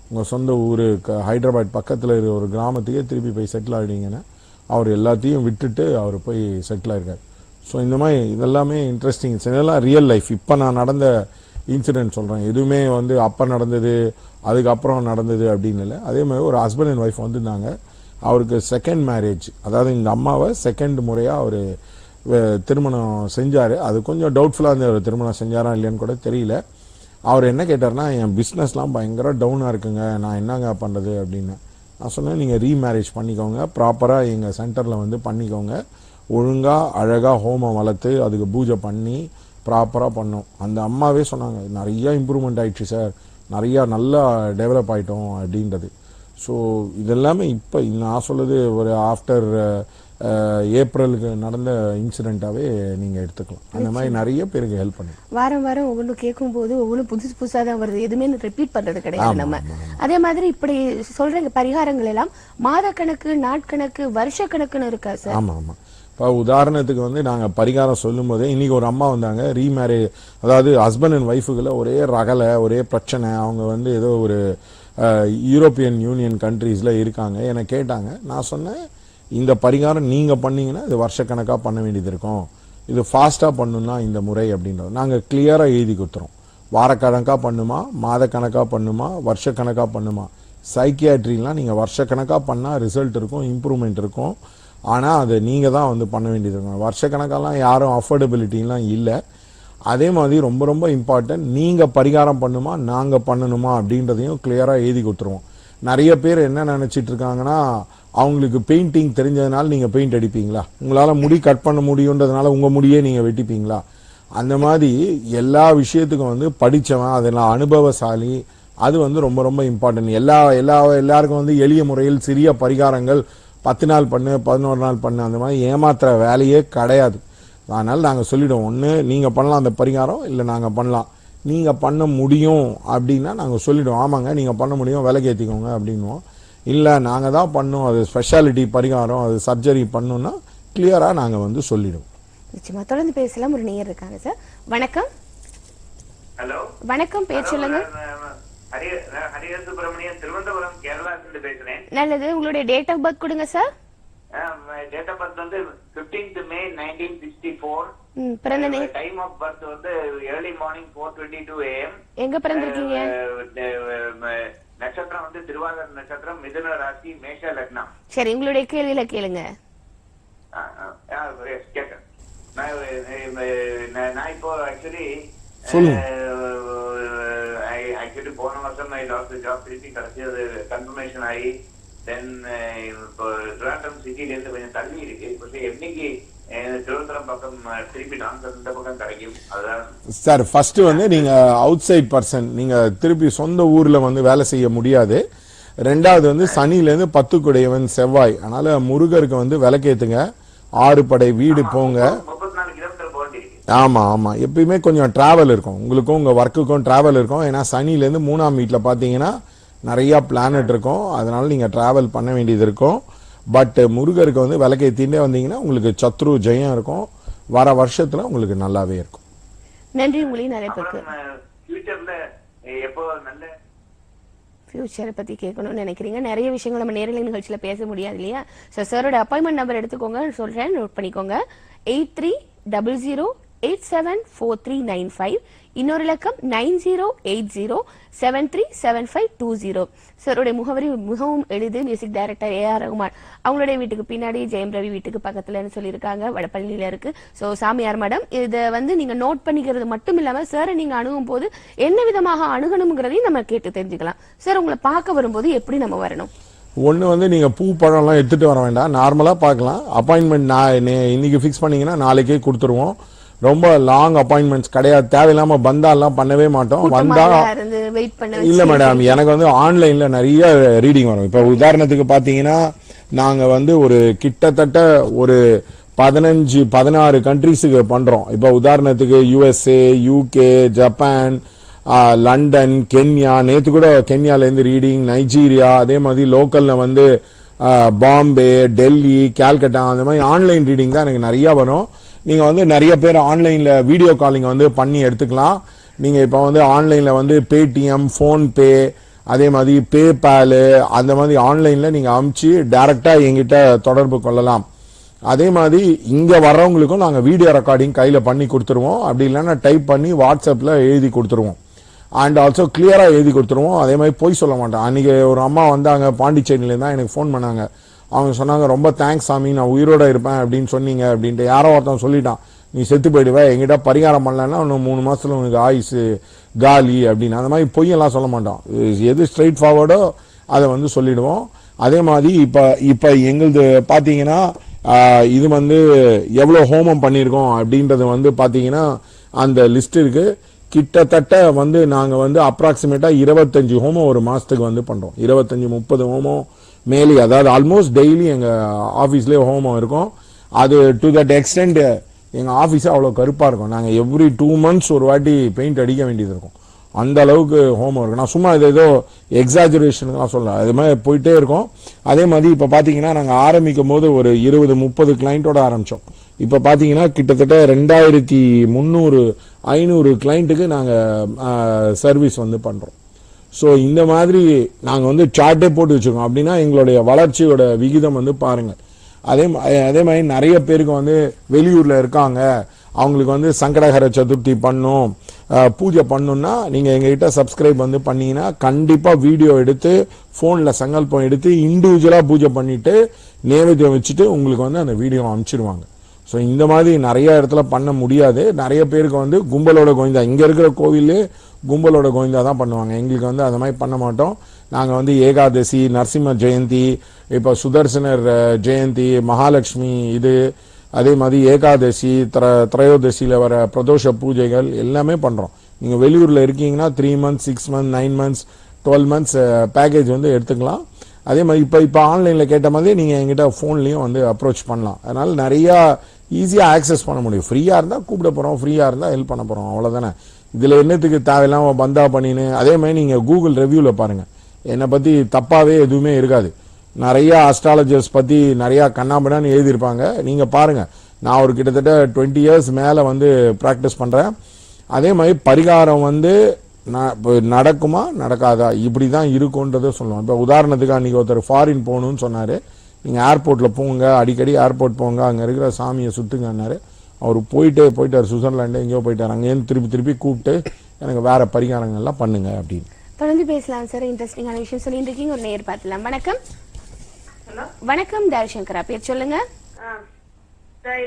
உங்கள் சொந்த ஊர் ஹைதராபாத் பக்கத்தில் இருக்கிற ஒரு கிராமத்துக்கே திருப்பி போய் செட்டில் ஆகிடுவீங்கன்னு அவர் எல்லாத்தையும் விட்டுட்டு அவர் போய் செட்டில் ஆகிருக்கார். ஸோ இந்த மாதிரி இதெல்லாமே இன்ட்ரெஸ்டிங். இதெல்லாம் ரியல் லைஃப். இப்போ நான் நடந்த இன்சிடென்ட் சொல்கிறேன். எதுவுமே வந்து அப்போ நடந்தது அதுக்கப்புறம் நடந்தது அப்படின்னு இல்லை. அதே மாதிரி ஒரு ஹஸ்பண்ட் அண்ட் ஒய்ஃப் வந்துருந்தாங்க. அவருக்கு செகண்ட் மேரேஜ், அதாவது இந்த அம்மாவை செகண்ட் முறையாக அவர் திருமணம் செஞ்சார். அது கொஞ்சம் டவுட்ஃபுல்லாக இருந்தது, அவர் திருமணம் செஞ்சாரா இல்லையான்னு கூட தெரியல. அவர் என்ன கேட்டார்னா, என் பிஸ்னஸ்லாம் பயங்கர டவுனாக இருக்குங்க, நான் என்னங்க பண்ணுறது அப்படின்னு. நான் சொன்னேன், நீங்கள் ரீமேரேஜ் பண்ணிக்கோங்க, ப்ராப்பராக எங்கள் சென்டரில் வந்து பண்ணிக்கோங்க, ஒழுங்காக அழகாக ஹோமம் வளர்த்து அதுக்கு பூஜை பண்ணி ப்ராப்பராக பண்ணோம். அந்த அம்மாவே சொன்னாங்க, நிறையா இம்ப்ரூவ்மெண்ட் ஆகிடுச்சு சார், நிறையா நல்லா டெவலப் ஆகிட்டோம் அப்படின்றது. ஸோ இதெல்லாமே இப்போ நான் சொல்லுது ஒரு ஆஃப்டர் ஏப்ரலுக்கு நடந்த இன்சிடென்ட்டாகவே நீங்கள் எடுத்துக்கலாம். அந்த மாதிரி நிறைய பேருக்கு ஹெல்ப் பண்ணி வாரம் வாரம் ஒவ்வொன்று கேட்கும்போது ஒவ்வொன்றும் புதுசாக தான் வருது, எதுவுமே ரிப்பீட் பண்ணுறது கிடையாது நம்ம. அதே மாதிரி இப்படி சொல்கிற பரிகாரங்கள் எல்லாம் மாதக்கணக்கு, நாட்கணக்கு, வருஷக்கணக்குன்னு இருக்கா சார்? ஆமாம் ஆமாம். இப்போ உதாரணத்துக்கு வந்து நாங்கள் பரிகாரம் சொல்லும் போதே இன்றைக்கி ஒரு அம்மா வந்தாங்க, ரீமேரேஜ், அதாவது ஹஸ்பண்ட் அண்ட் ஒய்ஃபுக்குள்ள ஒரே ரகலை, ஒரே பிரச்சனை. அவங்க வந்து ஏதோ ஒரு யூரோப்பியன் யூனியன் கண்ட்ரீஸில் இருக்காங்க. என்னை கேட்டாங்க. நான் சொன்னேன், இந்த பரிகாரம் நீங்கள் பண்ணிங்கன்னா இது வருஷக்கணக்காக பண்ண வேண்டியது இருக்கும், இது ஃபாஸ்ட்டாக பண்ணணும்னா இந்த முறை அப்படின்றது நாங்கள் கிளியராக எழுதி கொடுத்துறோம். வாரக்கணக்காக பண்ணுமா, மாதக்கணக்காக பண்ணுமா, வருஷக்கணக்காக பண்ணுமா. சைக்கியாட்ரிலாம் நீங்கள் வருஷக்கணக்காக பண்ணால் ரிசல்ட் இருக்கும், இம்ப்ரூவ்மெண்ட் இருக்கும். ஆனால் அதை நீங்கள் தான் வந்து பண்ண வேண்டியது இருக்கும். வருஷக்கணக்கெல்லாம் யாரும் அஃபோர்டபிலிட்டிலாம் இல்லை. அதே மாதிரி ரொம்ப ரொம்ப இம்பார்ட்டன்ட், நீங்கள் பரிகாரம் பண்ணுமா நாங்கள் பண்ணணுமா அப்படின்றதையும் கிளியராக எழுதி கொடுத்துருவோம். நிறைய பேர் என்ன நினச்சிட்டு இருக்காங்கன்னா, அவங்களுக்கு பெயிண்டிங் தெரிஞ்சதுனால நீங்கள் பெயிண்ட் அடிப்பீங்களா, உங்களால் முடி கட் பண்ண முடியுன்றதுனால உங்கள் முடியே நீங்கள் வெட்டிப்பீங்களா. அந்த மாதிரி எல்லா விஷயத்துக்கும் வந்து படித்தவன், அதெல்லாம் அனுபவசாலி, அது வந்து ரொம்ப ரொம்ப இம்பார்ட்டன்ட். எல்லாருக்கும் வந்து எளிய முறையில் சிறிய பரிகாரங்கள் 10 நாள் பண்ணு, 11 நாள் பண்ணு, அந்த மாதிரி ஏமாத்துற வேலையே கிடையாது. அதனால் நாங்கள் சொல்லிவிடுவோம், ஒன்று நீங்கள் பண்ணலாம் அந்த பரிகாரம், இல்லை நாங்கள் பண்ணலாம். நீங்கள் பண்ண முடியும் அப்படின்னா நாங்கள் சொல்லிவிடுவோம், ஆமாங்க நீங்கள் பண்ண முடியும், விலைக்கு ஏற்றிக்கோங்க அப்படின்வோம். இல்லை நாங்கள் தான் பண்ணோம், அது ஸ்பெஷாலிட்டி பரிகாரம், அது சர்ஜரி பண்ணணும்னா கிளியராக நாங்கள் வந்து சொல்லிவிடுவோம். நிச்சயமா தொடர்ந்து பேசலாம். ஒரு நேயர் இருக்காங்க சார். வணக்கம். ஹலோ வணக்கம், பேர் சொல்லுங்க. சுப்பிரமணியன், திருவனந்தபுரம், கேரளாவிலிருந்து பேசுறேன். நல்லது, உங்களுடைய டேட் ஆஃப் பர்த் கொடுங்க சார். டேட் ஆஃப் பர்த் வந்து 15th May 1964. பிறந்த நேரம், டைம் ஆஃப் பர்த் வந்து early morning 4:22 AM. எங்க பிறந்திருக்கீங்க? நட்சத்திரம் வந்து திருவாதிரை நட்சத்திரம், மிதுன ராசி, மேஷ லக்னம். சரி, உங்களுடைய கேள்வியில கேளுங்க. கேட்கறேன். நான் இப்போ ஆக்சுவலி போன வருஷம் ஐ லாஸ்ட் ஜாப், திருப்பி கடைசி அது கன்ஃபர்மேஷன் ஆகி தென் இப்போ திருவனந்தபுரம் சிட்டிலேருந்து கொஞ்சம் தள்ளி இருக்கு. இப்போ என்னைக்கு திருவனந்தபுரம் பக்கம் திருப்பி ட்ரான்ஸ்ஃபர் இந்த பக்கம் கிடைக்கும்? அதுதான் சார். ஃபர்ஸ்ட் வந்து நீங்கள் அவுட் சைட் பர்சன், நீங்கள் திருப்பி சொந்த ஊரில் வந்து வேலை செய்ய முடியாது. ரெண்டாவது வந்து சனிலேருந்து 10 குடையவன் செவ்வாய், அதனால் முருகருக்கு வந்து விளக்கேற்றுங்க, 6 படை வீடு போங்க. 34 கிலோமீட்டர் போக வேண்டியிருக்கு. ஆமாம் ஆமாம், எப்பயுமே கொஞ்சம் ட்ராவல் இருக்கும், உங்களுக்கும் உங்கள் ஒர்க்குக்கும் ட்ராவல் இருக்கும். ஏன்னா சனிலேருந்து 3ஆம் வீட்டில் பார்த்தீங்கன்னா நிறையா பிளானட் இருக்கும், அதனால நீங்கள் ட்ராவல் பண்ண வேண்டியது இருக்கும். பட் முருகருக்கு வந்து விளக்கேற்றிட்டே வந்தீங்கன்னா உங்களுக்கு சத்ரு ஜெயம் இருக்கும், வர வருஷத்தில் உங்களுக்கு நல்லாவே இருக்கும். நன்றி. உங்களையும் நிறைய பேருக்கு ஃபியூச்சரை பற்றி கேட்கணும்னு நினைக்கிறீங்க. நிறைய விஷயங்கள் நம்ம நேரலை நிகழ்ச்சியில் பேச முடியாது இல்லையா? ஸோ சாரோட அப்பாயின்மெண்ட் நம்பர் எடுத்துக்கோங்க, சொல்கிறேன், நோட் பண்ணிக்கோங்க. 8300 874395. இன்னொரு இலக்கம் 9080737520. சாருடைய முகவரி மிகவும் எளிது. மியூசிக் டைரக்டர் ஏஆர் ரகுமான் அவங்களுடைய வீட்டுக்கு பின்னாடி ஜெயம் ரவி வீட்டுக்கு பக்கத்துலன்னு சொல்லியிருக்காங்க, வடபழனியில இருக்கு. ஸோ சாமியார் மடம். இதை நீங்க நோட் பண்ணிக்கிறது மட்டும் இல்லாம சாரை நீங்க அணுகும் போது என்ன விதமாக அணுகணுங்கிறதையும் நம்ம கேட்டு தெரிஞ்சுக்கலாம். சார் உங்களை பார்க்க வரும்போது எப்படி நம்ம வரணும்? ஒன்று நீங்க பூ பழம்லாம் எடுத்துட்டு வர வேண்டாம், நார்மலா பார்க்கலாம். அப்பாயின்மெண்ட் இன்னைக்கு ஃபிக்ஸ் பண்ணீங்கன்னா நாளைக்கே கொடுத்துருவோம். ரொம்ப லாங் அப்பாயின்மெண்ட்ஸ் கிடையாது, தேவையில்லாம பந்தாலாம் பண்ணவே மாட்டோம். வந்தா இல்ல மேடம், எனக்கு ஆன்லைன்ல நிறைய ரீடிங் வரும். இப்ப உதாரணத்துக்கு பாத்தீங்கன்னா நாங்க ஒரு கிட்டத்தட்ட ஒரு 15-16 கண்ட்ரீஸுக்கு பண்றோம். இப்ப உதாரணத்துக்கு USA, UK, Japan, London, Kenya. நேத்து கூட கென்யால இருந்து ரீடிங், நைஜீரியா, அதே மாதிரி லோக்கல்ல பாம்பே, டெல்லி, கால்கட்டா, அந்த மாதிரி ஆன்லைன் ரீடிங் தான் எனக்கு நிறைய வரும். நீங்க நிறைய பேர் ஆன்லைன்ல வீடியோ காலிங் பண்ணி எடுத்துக்கலாம். நீங்க இப்ப ஆன்லைன்ல பேடிஎம், போன்பே, அதே மாதிரி பேபால், அந்த மாதிரி ஆன்லைன்ல நீங்க அமுச்சு டைரக்டா எங்கிட்ட தொடர்பு கொள்ளலாம். அதே மாதிரி இங்க வர்றவங்களுக்கும் நாங்க வீடியோ ரெக்கார்டிங் கையில பண்ணி கொடுத்துருவோம். அப்படி இல்லைன்னா டைப் பண்ணி வாட்ஸ்அப்ல எழுதி கொடுத்துருவோம். அண்ட் ஆல்சோ கிளியரா எழுதி கொடுத்துருவோம். அதே மாதிரி போய் சொல்ல மாட்டோம். அன்னைக்கு ஒரு அம்மா வந்தாங்க, பாண்டிச்சேரியில இருந்தா எனக்கு ஃபோன் பண்ணாங்க. அவங்க சொன்னாங்க, ரொம்ப தேங்க்ஸ் சாமி, நான் உயிரோட இருப்பேன் அப்படின்னு சொன்னீங்க அப்படின்ட்டு. யாரோ ஒருத்தன் சொல்லிட்டான், நீ செத்து போயிடுவ, எங்கிட்ட பரிகாரம் பண்ணலன்னா இன்னும் 3 மாசத்துல உனக்கு ஆயுசு காலி அப்படின்னு. அந்த மாதிரி பொய்யெல்லாம் சொல்ல மாட்டோம். எது ஸ்ட்ரெயிட் ஃபார்வர்டோ அதை சொல்லிடுவோம். அதே மாதிரி இப்ப எங்களுது பாத்தீங்கன்னா இது எவ்வளவு ஹோமம் பண்ணியிருக்கோம் அப்படின்றது பாத்தீங்கன்னா அந்த லிஸ்ட் இருக்கு. கிட்டத்தட்ட நாங்க அப்ராக்சிமேட்டா 25 ஹோமம் ஒரு மாசத்துக்கு பண்றோம். 25-30 ஹோமம் மேலே, அதாவது ஆல்மோஸ்ட் டெய்லி எங்க ஆபீஸ்லயே ஹோமம் இருக்கும். அது டு தட் எக்ஸ்டென்ட் எங்க ஆபீஸ் அவ்வளவு கருப்பா இருக்கும். நாங்க எவ்ரி 2 months ஒரு வாட்டி பெயிண்ட் அடிக்க வேண்டியது இருக்கும். அந்த அளவுக்கு ஹோமம் இருக்கு. நான் சும்மா இது ஏதோ எக்ஸாஜரேஷனுக்கு சொல்ல, அது மாதிரி போயிட்டே இருக்கும். அதே மாதிரி இப்ப பாத்தீங்கன்னா நாங்க ஆரம்பிக்கும் போது ஒரு 20-30 கிளைண்டோட ஆரம்பிச்சோம். இப்ப பாத்தீங்கன்னா கிட்டத்தட்ட 2300-500 கிளைண்ட்டுக்கு நாங்க சர்வீஸ் பண்றோம். ஸோ இந்த மாதிரி நாங்க சார்ட்டே போட்டு வச்சிருக்கோம். அப்படின்னா எங்களுடைய வளர்ச்சியோட விகிதம் பாருங்க. அதே மாதிரி நிறைய பேருக்கு வெளியூர்ல இருக்காங்க, அவங்களுக்கு சங்கடஹர சதுர்த்தி பண்ணும், பூஜை பண்ணும்னா நீங்க எங்ககிட்ட சப்ஸ்கிரைப் பண்ணீங்கன்னா கண்டிப்பா வீடியோ எடுத்து போன்ல சங்கல்பம் எடுத்து இண்டிவிஜுவலா பூஜை பண்ணிட்டு நேவேத்தியம் வச்சுட்டு உங்களுக்கு அந்த வீடியோ அனுப்பிச்சிருவாங்க. ஸோ இந்த மாதிரி நிறைய இடத்துல பண்ண முடியாது. நிறைய பேருக்கு கும்பலோட கோவிந்தா, இங்க இருக்கிற கோவிலே கும்பலோட கோவிந்தா தான் பண்ணுவாங்க. எங்களுக்கு அந்த மாதிரி பண்ண மாட்டோம். நாங்க ஏகாதசி, நரசிம்ம ஜெயந்தி, இப்ப சுதர்சனர் ஜெயந்தி, மகாலட்சுமி, இது அதே மாதிரி ஏகாதசி, திரையோதசியில வர பிரதோஷ பூஜைகள் எல்லாமே பண்றோம். நீங்க வெளியூர்ல இருக்கீங்கன்னா 3 months, 6 months, 9 months, 12 months package எடுத்துக்கலாம். அதே மாதிரி இப்ப ஆன்லைன்ல கேட்ட மாதிரி நீங்க எங்கிட்ட போன்லயும் அப்ரோச் பண்ணலாம். அதனால நிறைய ஈஸியா ஆக்சஸ் பண்ண முடியும். ஃப்ரீயா இருந்தா கூப்பிட போறோம், ஃப்ரீயா இருந்தா ஹெல்ப் பண்ண போறோம், அவ்வளவுதானே. இதுல என்னத்துக்கு தேவையில்லாம பந்தா பண்ணின்னு. அதே மாதிரி நீங்க கூகுள் ரிவ்யூல பாருங்க, என்னை பத்தி தப்பாவே எதுவுமே இருக்காது. நிறைய அஸ்ட்ராலஜர்ஸ் பத்தி நிறைய கண்ணாபின்னான்னு எழுதியிருப்பாங்க. நீங்க பாருங்க, நான் ஒரு கிட்டத்தட்ட 20 years மேல பிராக்டிஸ் பண்றேன். அதே மாதிரி பரிகாரம் நடக்குமா நடக்காதா இப்படிதான் இருக்கும்ன்றத சொல்லுவோம். இப்ப உதாரணத்துக்கு அன்னைக்கு ஒருத்தர் ஃபாரின் போகணும்னு சொன்னாரு. நீங்க ஏர்போர்ட்ல போங்க, அடிக்கடி ஏர்போர்ட் போங்க, அங்க இருக்கிற சாமியை சுத்துங்கன்னாரு. அவர் போயிட்டார், சுவிட்சர்லாந்து எங்கேயோ போயிட்டார். அங்கேருந்து திருப்பி கூப்பிட்டு எனக்கு வேற பரிகாரங்கள்லாம் பண்ணுங்க அப்படின்னு. தொடர்ந்து பேசலாம் சார். இன்ட்ரெஸ்டிங்கான விஷயம் சொல்லிட்டு இருக்கீங்க. ஒரு நேர் பார்க்கலாம். வணக்கம். வணக்கம் தர்ஷங்கரா, பேர் சொல்லுங்க.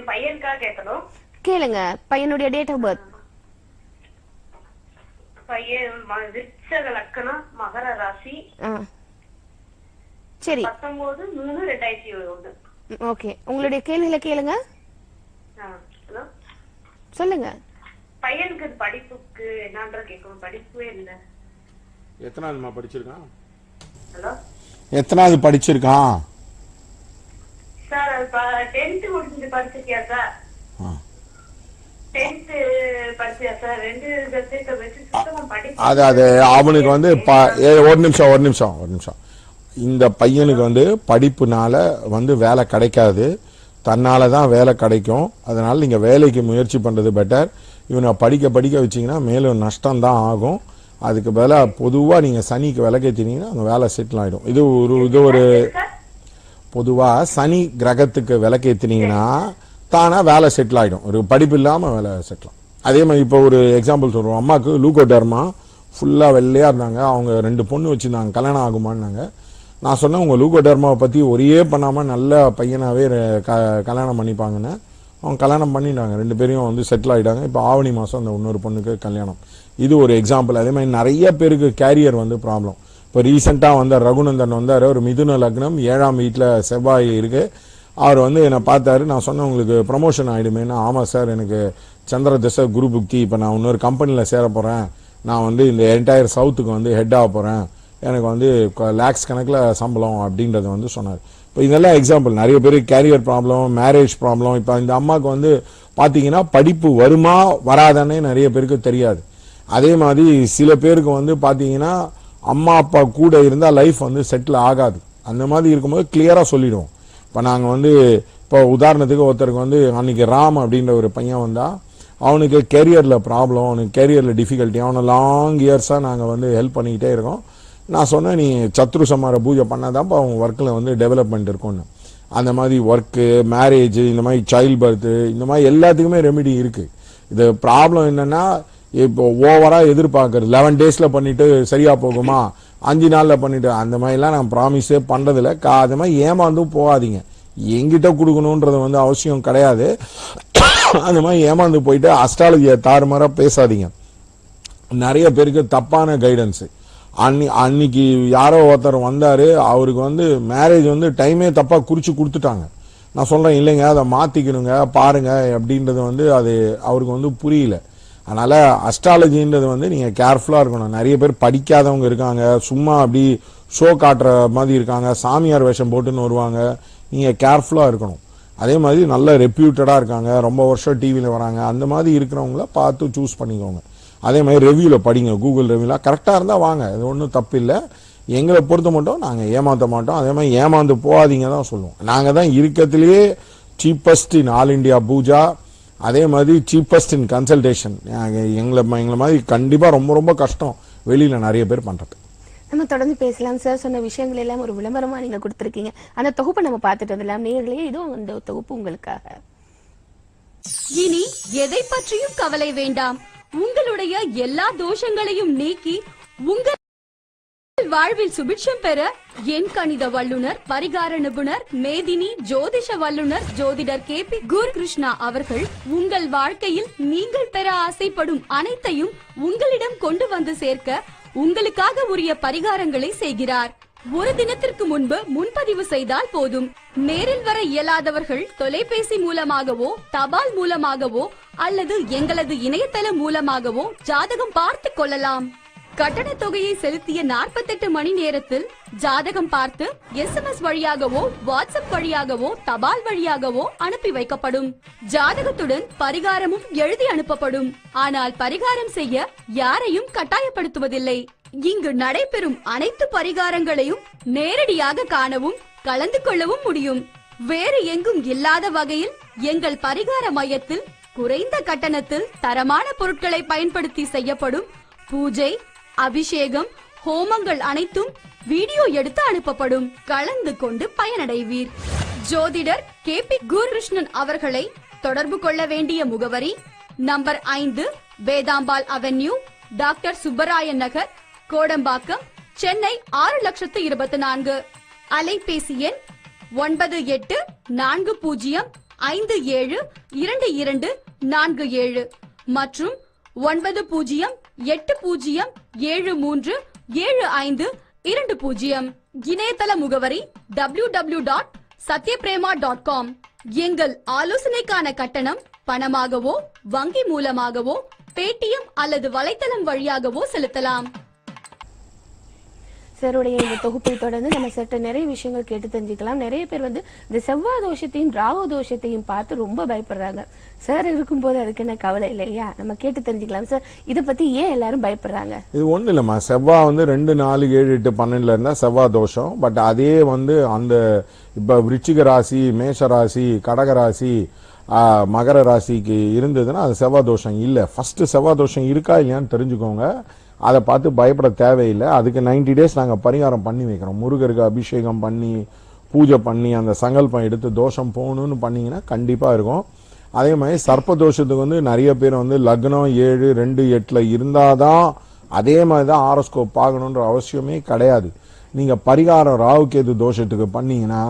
பையனுக்காக கேட்கணும். கேளுங்க. பையனுடைய டேட் ஆஃப் பர்த். பையன் விருச்சக லக்னம், மகர ராசி. சரி. 19/3/2001. ஓகே, உங்களுடைய கேள்விகளை கேளுங்க. சொல்லுங்க. பையனுக்கு படிப்புக்கு என்னன்ற கேட்கணும். படிப்பே இல்ல. எத்தனாவதுமா படிச்சிருக்கான்? ஹலோ, எத்தனாவது படிச்சிருக்கான் சார்? 10th முடிஞ்சு படிச்சிருக்கியா சார்? 10th படிச்சியா சார்? 2 சப்ஜெக்ட் வச்சு சுத்தமா படிப்பு. அது அவனுக்கு ஒரு நிமிஷம். இந்த பையனுக்கு படிப்புனால வேலை கிடைக்காது, தன்னால தான் வேலை கிடைக்கும். அதனால நீங்க வேலைக்கு முயற்சி பண்றது பெட்டர். இவனை படிக்க வச்சீங்கன்னா மேலும் நஷ்டம் தான் ஆகும். அதுக்கு பதிலா பொதுவா நீங்க சனிக்கு விளக்கேற்றினீங்கன்னா அங்க வேலை செட்டில் ஆயிடும். இது ஒரு பொதுவா சனி கிரகத்துக்கு விளக்கேற்றினீங்கன்னா தானாக வேலை செட்டில் ஆகிடும். ஒரு படிப்பு இல்லாமல் வேலை செட்டில். அதே மாதிரி இப்போ ஒரு எக்ஸாம்பிள் சொல்கிறோம். அம்மாவுக்கு லூகோடர்மா ஃபுல்லாக வெள்ளையாக இருந்தாங்க. அவங்க 2 பொண்ணு வச்சுருந்தாங்க. கல்யாணம் ஆகுமான்னாங்க. நான் சொன்னேன் உங்கள் லூகோடர்மாவை பற்றி ஒரே பண்ணாமல் நல்ல பையனாகவே கல்யாணம் பண்ணிப்பாங்கன்னு. அவங்க கல்யாணம் பண்ணிட்டாங்க. 2 பேரையும் வந்து செட்டில் ஆகிட்டாங்க. இப்போ ஆவணி மாதம் அந்த இன்னொரு பொண்ணுக்கு கல்யாணம். இது ஒரு எக்ஸாம்பிள். அதே மாதிரி நிறைய பேருக்கு கேரியர் வந்து ப்ராப்ளம். இப்போ ரீசெண்டாக வந்த ரகுநந்தன் வந்தார். ஒரு மிதுன லக்னம், 7ஆம் வீட்டில் செவ்வாய் இருக்குது. அவர் வந்து என்னை பார்த்தாரு. நான் சொன்னேன் உங்களுக்கு ப்ரமோஷன் ஆகிடுமேன்னா, ஆமாம் சார் எனக்கு சந்திர திசை குரு புக்தி, இப்போ நான் இன்னொரு கம்பெனியில் சேர போகிறேன், நான் வந்து இந்த என்டையர் சவுத்துக்கு வந்து ஹெட் ஆக போகிறேன், எனக்கு வந்து லேக்ஸ் கணக்கில் சம்பளம் அப்படின்றத வந்து சொன்னார். இப்போ இதெல்லாம் எக்ஸாம்பிள். நிறைய பேர் கேரியர் ப்ராப்ளம், மேரேஜ் ப்ராப்ளம். இப்போ இந்த அம்மாவுக்கு வந்து பார்த்தீங்கன்னா படிப்பு வருமா வராதானே நிறைய பேருக்கு தெரியாது. அதே மாதிரி சில பேருக்கு வந்து பார்த்தீங்கன்னா அம்மா அப்பா கூட இருந்தால் லைஃப் வந்து செட்டில் ஆகாது. அந்த மாதிரி இருக்கும்போது கிளியராக சொல்லிடுவோம். இப்போ நாங்கள் வந்து இப்போ உதாரணத்துக்கு ஒருத்தருக்கு வந்து அன்றைக்கி ராம் அப்படின்ற ஒரு பையன் வந்தால் அவனுக்கு கேரியரில் ப்ராப்ளம், அவனுக்கு கேரியரில் டிஃபிகல்ட்டி, அவனை லாங் இயர்ஸாக நாங்கள் வந்து ஹெல்ப் பண்ணிக்கிட்டே இருக்கோம். நான் சொன்னேன் நீ சத்ரு சமார பூஜை பண்ணாதான்ப்பா அவங்க ஒர்க்கில் வந்து டெவலப்மெண்ட் இருக்கும்னு. அந்த மாதிரி ஒர்க்கு, மேரேஜ், இந்த மாதிரி சைல்டு பர்த்து, இந்த மாதிரி எல்லாத்துக்குமே ரெமிடி இருக்குது. இது ப்ராப்ளம் என்னென்னா இப்போ ஓவராக எதிர்பார்க்குறது 11 டேஸில் பண்ணிவிட்டு சரியாக போகுமா, 5 நாளில் பண்ணிவிட்டு, அந்த மாதிரிலாம் நான் ப்ராமிஸே பண்ணுறதில்ல. அது மாதிரி ஏமாந்தும் போகாதீங்க. எங்கிட்ட கொடுக்கணுன்றது வந்து அவசியம் கிடையாது. அந்த மாதிரி ஏமாந்து போயிட்டு அஸ்ட்ராலஜியை தாறுமாறாக பேசாதீங்க. நிறைய பேருக்கு தப்பான கைடன்ஸு. அன்னைக்கு யாரோ ஒருத்தர் வந்தார், அவருக்கு வந்து மேரேஜ் வந்து டைமே தப்பாக குறித்து கொடுத்துட்டாங்க. நான் சொல்கிறேன் இல்லைங்க அதை மாற்றிக்கணுங்க பாருங்க அப்படின்றது வந்து அது அவருக்கு வந்து புரியல. அதனால் அஸ்ட்ராலஜின்றது வந்து நீங்கள் கேர்ஃபுல்லாக இருக்கணும். நிறைய பேர் படிக்காதவங்க இருக்காங்க, சும்மா அப்படி ஷோ காட்டுற மாதிரி இருக்காங்க, சாமியார் வேஷம் போட்டுன்னு வருவாங்க. நீங்கள் கேர்ஃபுல்லாக இருக்கணும். அதே மாதிரி நல்ல ரெப்யூட்டடாக இருக்காங்க, ரொம்ப வருஷம் டிவியில் வராங்க, அந்த மாதிரி இருக்கிறவங்கள பார்த்து சூஸ் பண்ணிக்கோங்க. அதே மாதிரி ரெவ்யூவில் படிங்க, கூகுள் ரெவ்யூவில் கரெக்டாக இருந்தால் வாங்க, அது ஒன்றும் தப்பு இல்லை. எங்களை பொறுத்த மட்டும் நாங்கள் ஏமாற்ற மாட்டோம். அதே மாதிரி ஏமாந்து போகாதீங்க தான் சொல்லுவோம். நாங்கள் தான் இருக்கிறதுலையே cheapest in all India Pooja, அதே மாதிரி சீப்பஸ்ட் இன் கன்சல்டேஷன். எங்களை மாதிரி கண்டிப்பாக ரொம்ப ரொம்ப கஷ்டம் வெளியில் நிறைய பேர் பண்ணுறது. நம்ம தொடர்ந்து பேசலாம் சார். சொன்ன விஷயங்கள் எல்லாம் ஒரு விளம்பரமா நீங்க கொடுத்திருக்கீங்க. அந்த தொகுப்பை நம்ம பார்த்துட்டு வந்துடலாம். நேர்களே இதுவும் அந்த தொகுப்பு உங்களுக்காக. இனி எதை பற்றியும் கவலை வேண்டாம். உங்களுடைய எல்லா தோஷங்களையும் நீக்கி உங்கள் வாழ்வில் சுபிட்சம் பெற என் கணித வல்லுனர், பரிகார நிபுணர், மேதினி, ஜோதிஷ வல்லுனர், ஜோதிடர் KP குருகிருஷ்ணா அவர்கள் உங்கள் வாழ்க்கையில் நீங்கள் பெற ஆசைப்படும் அனைத்தையும் உங்களிடம் கொண்டு வந்து சேர்க்க உங்களுக்காக உரிய பரிகாரங்களை செய்கிறார். ஒரு தினத்திற்கு முன்பு முன்பதிவு செய்தால் போதும். நேரில் வர இயலாதவர்கள் தொலைபேசி மூலமாகவோ, தபால் மூலமாகவோ அல்லது எங்களது இணையதளம் மூலமாகவோ ஜாதகம் பார்த்து கொள்ளலாம். கட்டண தொகையை செலுத்திய 48 மணி நேரத்தில் ஜாதகம் பார்த்து SMS வழியாகவோ, வாட்ஸ்அப் வழியாகவோ, தபால் வழியாகவோ அனுப்பி வைக்கப்படும். ஜாதகத்துடன் பரிகாரமும் எழுதி அனுப்பப்படும். ஆனால் பரிகாரம் செய்ய யாரையும் கட்டாயப்படுத்துவதில்லை. இங்கு நடைபெறும் அனைத்து பரிகாரங்களையும் நேரடியாக காணவும் கலந்து கொள்ளவும் முடியும். வேறு எங்கும் இல்லாத வகையில் எங்கள் பரிகார மையத்தில் குறைந்த கட்டணத்தில் தரமான பொருட்களை பயன்படுத்தி செய்யப்படும் பூஜை, அபிஷேகம், ஹோமங்கள் அனைத்தும் வீடியோ எடுத்து அனுப்பப்படும். கலந்து கொண்டு பயனடைவீர். ஜோதிடர் KP குருகிருஷ்ணன் அவர்களை தொடர்பு கொள்ள வேண்டிய முகவரி number 5 Vedambal avenue, doctor Subbarayan நகர், கோடம்பாக்கம், சென்னை 6,24,00,000. அலைபேசி எண் 9840572247 மற்றும் 9080737520. இணையதள முகவரி www.satyaprema.com. எங்கள் ஆலோசனைக்கான கட்டணம் பணமாகவோ, வங்கி மூலமாகவோ, பேடிஎம் அல்லது வலைத்தளம் வழியாகவோ செலுத்தலாம். சாருடைய இந்த தொகுப்பை தொடர்ந்து நம்ம சற்று நிறைய விஷயங்கள் கேட்டு தெரிஞ்சுக்கலாம். நிறைய பேர் வந்து இந்த செவ்வாய் தோஷத்தையும் ராகு தோஷத்தையும் பார்த்து ரொம்ப பயப்படுறாங்க. சார் இருக்கும்போது அதுக்கு என்ன கவலை இல்லையா? நம்ம கேட்டு தெரிஞ்சுக்கலாம் சார், இதை பத்தி ஏன் எல்லாரும் பயப்படுறாங்க? இது ஒன்றும் இல்லைம்மா. செவ்வாய் வந்து 2, 4, 7, 8, 12 இருந்தால் செவ்வாய் தோஷம். பட் அதே வந்து அந்த இப்போ விருச்சிக ராசி, மேஷ ராசி, கடக ராசி, மகர ராசிக்கு இருந்ததுன்னா அது செவ்வாய் தோஷம் இல்லை. ஃபர்ஸ்ட் செவ்வாய் தோஷம் இருக்கா இல்லையான்னு தெரிஞ்சுக்கோங்க. அதை பார்த்து பயப்பட தேவையில்லை. அதுக்கு 90 டேஸ் நாங்கள் பரிகாரம் பண்ணி வைக்கிறோம். முருகருக்கு அபிஷேகம் பண்ணி பூஜை பண்ணி அந்த சங்கல்பம் எடுத்து தோஷம் போகணும்னு பண்ணீங்கன்னா கண்டிப்பாக இருக்கும். அதே மாதிரி சர்ப்ப தோஷத்துக்கு வந்து நிறைய பேர் வந்து லக்னம் 7, 2, 8 இருந்தாதான் அதே மாதிரி தான் ஹாரோஸ்கோப் பார்க்கணுன்ற அவசியமே கிடையாது. நீங்கள் பரிகாரம் ராகுகேது தோஷத்துக்கு பண்ணீங்கன்னா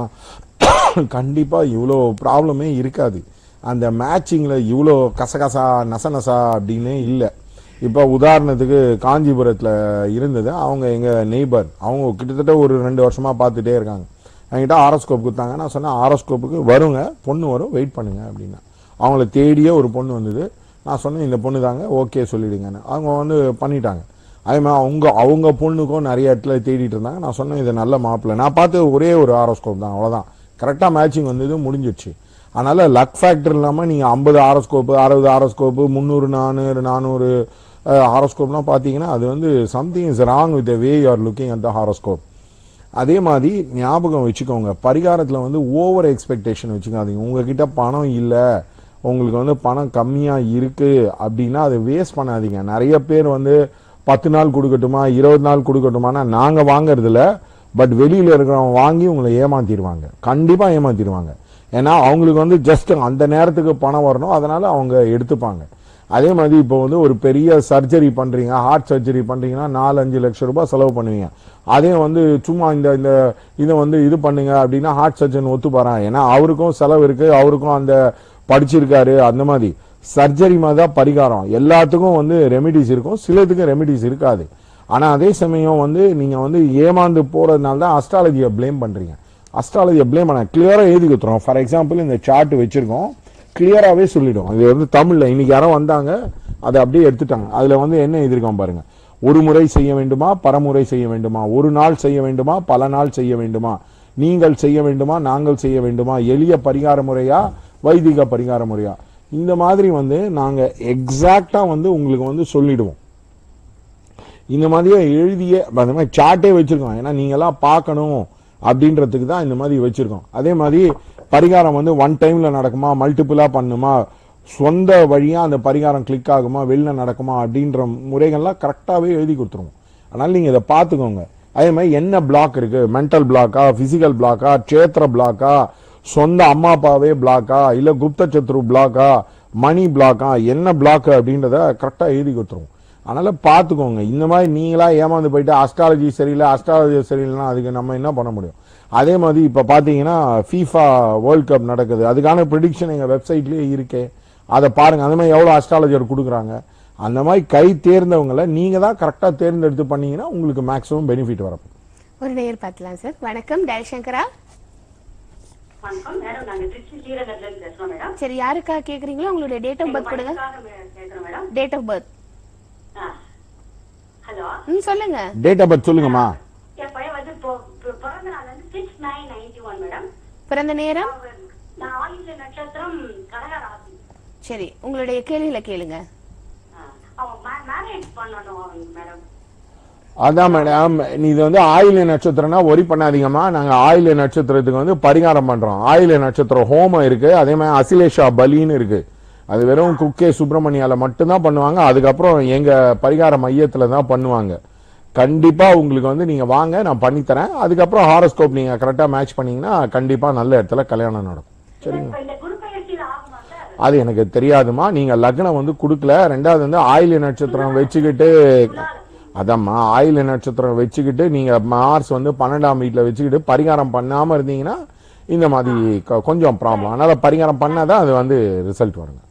கண்டிப்பாக இவ்வளோ ப்ராப்ளமே இருக்காது. அந்த மேட்சிங்கில் இவ்வளோ கசகசா நசநசா அப்படின்னே இல்லை. இப்போ உதாரணத்துக்கு காஞ்சிபுரத்தில் இருந்தது, அவங்க எங்கள் நெய்பர், அவங்க கிட்டத்தட்ட ஒரு 2 வருஷமாக பார்த்துட்டே இருக்காங்க. என்கிட்ட ஹாரோஸ்கோப் கொடுத்தாங்க. நான் சொன்னேன் ஹாரோஸ்கோப்புக்கு வருங்க, பொண்ணு வரும், வெயிட் பண்ணுங்க அப்படின்னா. அவங்கள தேடியே ஒரு பொண்ணு வந்தது. நான் சொன்னேன் இந்த பொண்ணு தாங்க, ஓகே சொல்லிடுங்கன்னு. அவங்க வந்து பண்ணிட்டாங்க. அதே மாதிரி அவங்க பொண்ணுக்கும் நிறைய இடத்துல தேடிட்டு இருந்தாங்க. நான் சொன்னேன் இது நல்ல மாப்பிள்ளை. நான் பார்த்து ஒரே ஒரு ஹாரோஸ்கோப் தான், அவ்வளோதான். கரெக்டாக மேட்சிங் வந்தது, முடிஞ்சிடுச்சு. அதனால் லக் ஃபேக்டர் இல்லாமல் நீங்கள் 50 ஹாரோஸ்கோப்பு, 60 ஹாரோஸ்கோப்பு, 300, 400 ஹாரோஸ்கோப்லாம் பார்த்தீங்கன்னா அது வந்து something is wrong with the way you are looking at the horoscope. அதே மாதிரி ஞாபகம் வச்சுக்கோங்க, பரிகாரத்தில் வந்து ஓவர் எக்ஸ்பெக்டேஷன் வச்சுக்காதீங்க. உங்ககிட்ட பணம் இல்லை, உங்களுக்கு வந்து பணம் கம்மியாக இருக்குது அப்படின்னா அதை வேஸ்ட் பண்ணாதீங்க. நிறைய பேர் வந்து 10 நாள் கொடுக்கட்டுமா, 20 நாள் கொடுக்கட்டுமானா நாங்கள் வாங்கறதில்ல. பட் வெளியில் இருக்கிறவங்க வாங்கி உங்களை ஏமாத்திடுவாங்க, கண்டிப்பாக ஏமாத்திடுவாங்க. ஏன்னா அவங்களுக்கு வந்து ஜஸ்ட் அந்த நேரத்துக்கு பணம் வரணும், அதனால் அவங்க எடுத்துப்பாங்க. அதே மாதிரி இப்போ வந்து ஒரு பெரிய சர்ஜரி பண்ணுறீங்க, ஹார்ட் சர்ஜரி பண்ணுறீங்கன்னா 4-5 லட்சம் ரூபாய் செலவு பண்ணுவீங்க. அதே வந்து சும்மா இந்த இதை வந்து இது பண்ணுங்க அப்படின்னா ஹார்ட் சர்ஜன் ஒத்துப்பாரான். ஏன்னா அவருக்கும் செலவு இருக்குது, அவருக்கும் அந்த படிச்சிருக்காரு. அந்த மாதிரி சர்ஜரி மாதிரி தான் பரிகாரம். எல்லாத்துக்கும் வந்து ரெமிடிஸ் இருக்கும், சிலதுக்கு ரெமிடிஸ் இருக்காது. ஆனால் அதே சமயம் வந்து நீங்கள் வந்து ஏமாந்து போகிறதுனால தான் அஸ்ட்ராலஜியை ப்ளேம் பண்ணுறீங்க. அஸ்ட்ராலஜியை ப்ளேம் பண்ண கிளியராக எழுதி கொடுத்துரும். ஃபார் எக்ஸாம்பிள் இந்த சார்ட் வச்சுருக்கோம், கிளியராகவே சொல்லிடும். இது வந்து தமிழில் இன்னைக்கு யாரோ வந்தாங்க, அதை அப்படியே எடுத்துட்டாங்க. அதில் வந்து என்ன எழுதியிருக்கோம் பாருங்க. ஒரு முறை செய்ய வேண்டுமா, பரமுறை செய்ய வேண்டுமா, ஒரு நாள் செய்ய வேண்டுமா, பல நாள் செய்ய வேண்டுமா, நீங்கள் செய்ய வேண்டுமா, நாங்கள் செய்ய வேண்டுமா, எளிய பரிகார முறையா, வைதிக பரிகார முறையா, இந்த மாதிரி வந்து நாங்கள் எக்ஸாக்டாக வந்து உங்களுக்கு வந்து சொல்லிடுவோம். இந்த மாதிரியே எழுதிய அந்த மாதிரி சார்ட்டே வச்சிருக்கோம். ஏன்னா நீங்களாம் பார்க்கணும் அப்படின்றதுக்கு தான் இந்த மாதிரி வச்சிருக்கோம். அதே மாதிரி பரிகாரம் வந்து 1 டைம்ல நடக்குமா, மல்டிபிளா பண்ணுமா, சொந்த வழியா அந்த பரிகாரம் கிளிக் ஆகுமா, வெளில நடக்குமா அப்படின்ற முறைகள்லாம் கரெக்டாகவே எழுதி கொடுத்துருவோம். அதனால நீங்க இதை பார்த்துக்கோங்க. அதே மாதிரி என்ன பிளாக் இருக்கு, மென்டல் பிளாக்கா, பிசிக்கல் பிளாக்கா, க்ஷேத்திர பிளாக்கா, சொந்த அம்மா அப்பாவே பிளாக்கா, இல்ல குப்த சத்ரு பிளாக்கா, மணி பிளாக்கா, என்ன பிளாக் அப்படின்றத கரெக்டா எழுதி கொடுத்துருவோம். அதனால பார்த்துக்கோங்க. இந்த மாதிரி நீங்களா ஏமாந்து போயிட்டு அஸ்ட்ராலஜி சரியில்லை, அஸ்ட்ராலஜி சரியில்லைன்னா அதுக்கு நம்ம என்ன பண்ண முடியும். அதே மாதிரி இப்போ பார்த்தீங்கன்னா FIFA வேர்ல்ட் கப் நடக்குது, அதுக்கான ப்ரிடிக்ஷன் எங்கள் வெப்சைட்லேயே இருக்கே, அதை பாருங்கள். அந்த மாதிரி எவ்வளோ அஸ்ட்ராலஜர் கொடுக்குறாங்க. அந்த மாதிரி கை தேர்ந்தவங்களை நீங்கள் தான் கரெக்டாக தேர்ந்தெடுத்து பண்ணீங்கன்னா உங்களுக்கு மேக்ஸிமம் பெனிஃபிட் வரும். ஒரு நேயர் பார்க்கலாம் சார். வணக்கம் டயசங்கரா. வணக்கம் மேடம், நாங்க திருச்சி ஸ்ரீரங்கத்துல இருந்து பேசுறோம் மேடம். சரி, யாருக்கா கேக்குறீங்களோ உங்களுடைய டேட் ஆஃப் பர்த் கொடுங்க. Madam date of birth. Hello, சொல்லுங்க. டேட் ஆஃப் பர்த் சொல்லுங்கம்மா. என் பையன் வந்து பிறந்த நாள் வந்து 6/9/91 மேடம். பிறந்த நேரம் நான் ஆயில்ய நட்சத்திரம் கடக ராசி. சரி, உங்களுடைய கேள்வியில கேளுங்க. அவன் மேரேஜ் பண்ணணும் மேடம். அதான் மேடம், இது வந்து ஆயில்ய நட்சத்திரம்னா ஒரி பண்ணாதீங்கம்மா. நாங்கள் ஆயில்ய நட்சத்திரத்துக்கு வந்து பரிகாரம் பண்றோம். ஆயில்ய நட்சத்திரம் ஹோமம் இருக்கு, அதே மாதிரி அசிலேஷா பலின்னு இருக்கு. அது வெறும் குக்கே சுப்பிரமணியால மட்டும்தான் பண்ணுவாங்க. அதுக்கப்புறம் எங்க பரிகார மையத்துல தான் பண்ணுவாங்க. கண்டிப்பா உங்களுக்கு வந்து நீங்க வாங்க, நான் பண்ணித்தரேன். அதுக்கப்புறம் ஹாரோஸ்கோப் நீங்க கரெக்டா மேட்ச் பண்ணீங்கன்னா கண்டிப்பா நல்ல இடத்துல கல்யாணம் நடக்கும். சரிங்களா? அது எனக்கு தெரியாதுமா. நீங்க லக்னம் வந்து கொடுக்கல. ரெண்டாவது வந்து ஆயில்ய நட்சத்திரம் வச்சுக்கிட்டு, அதாம்மா ஆயில்ய நட்சத்திரம் வச்சுக்கிட்டு நீங்க மார்ஸ் வந்து 12ஆம் வீட்டுல வச்சுக்கிட்டு பரிகாரம் பண்ணாம இருந்தீங்கன்னா இந்த மாதிரி கொஞ்சம் ப்ராப்ளம். அதனால பரிகாரம் பண்ணாதான் அது வந்து ரிசல்ட் வருங்க.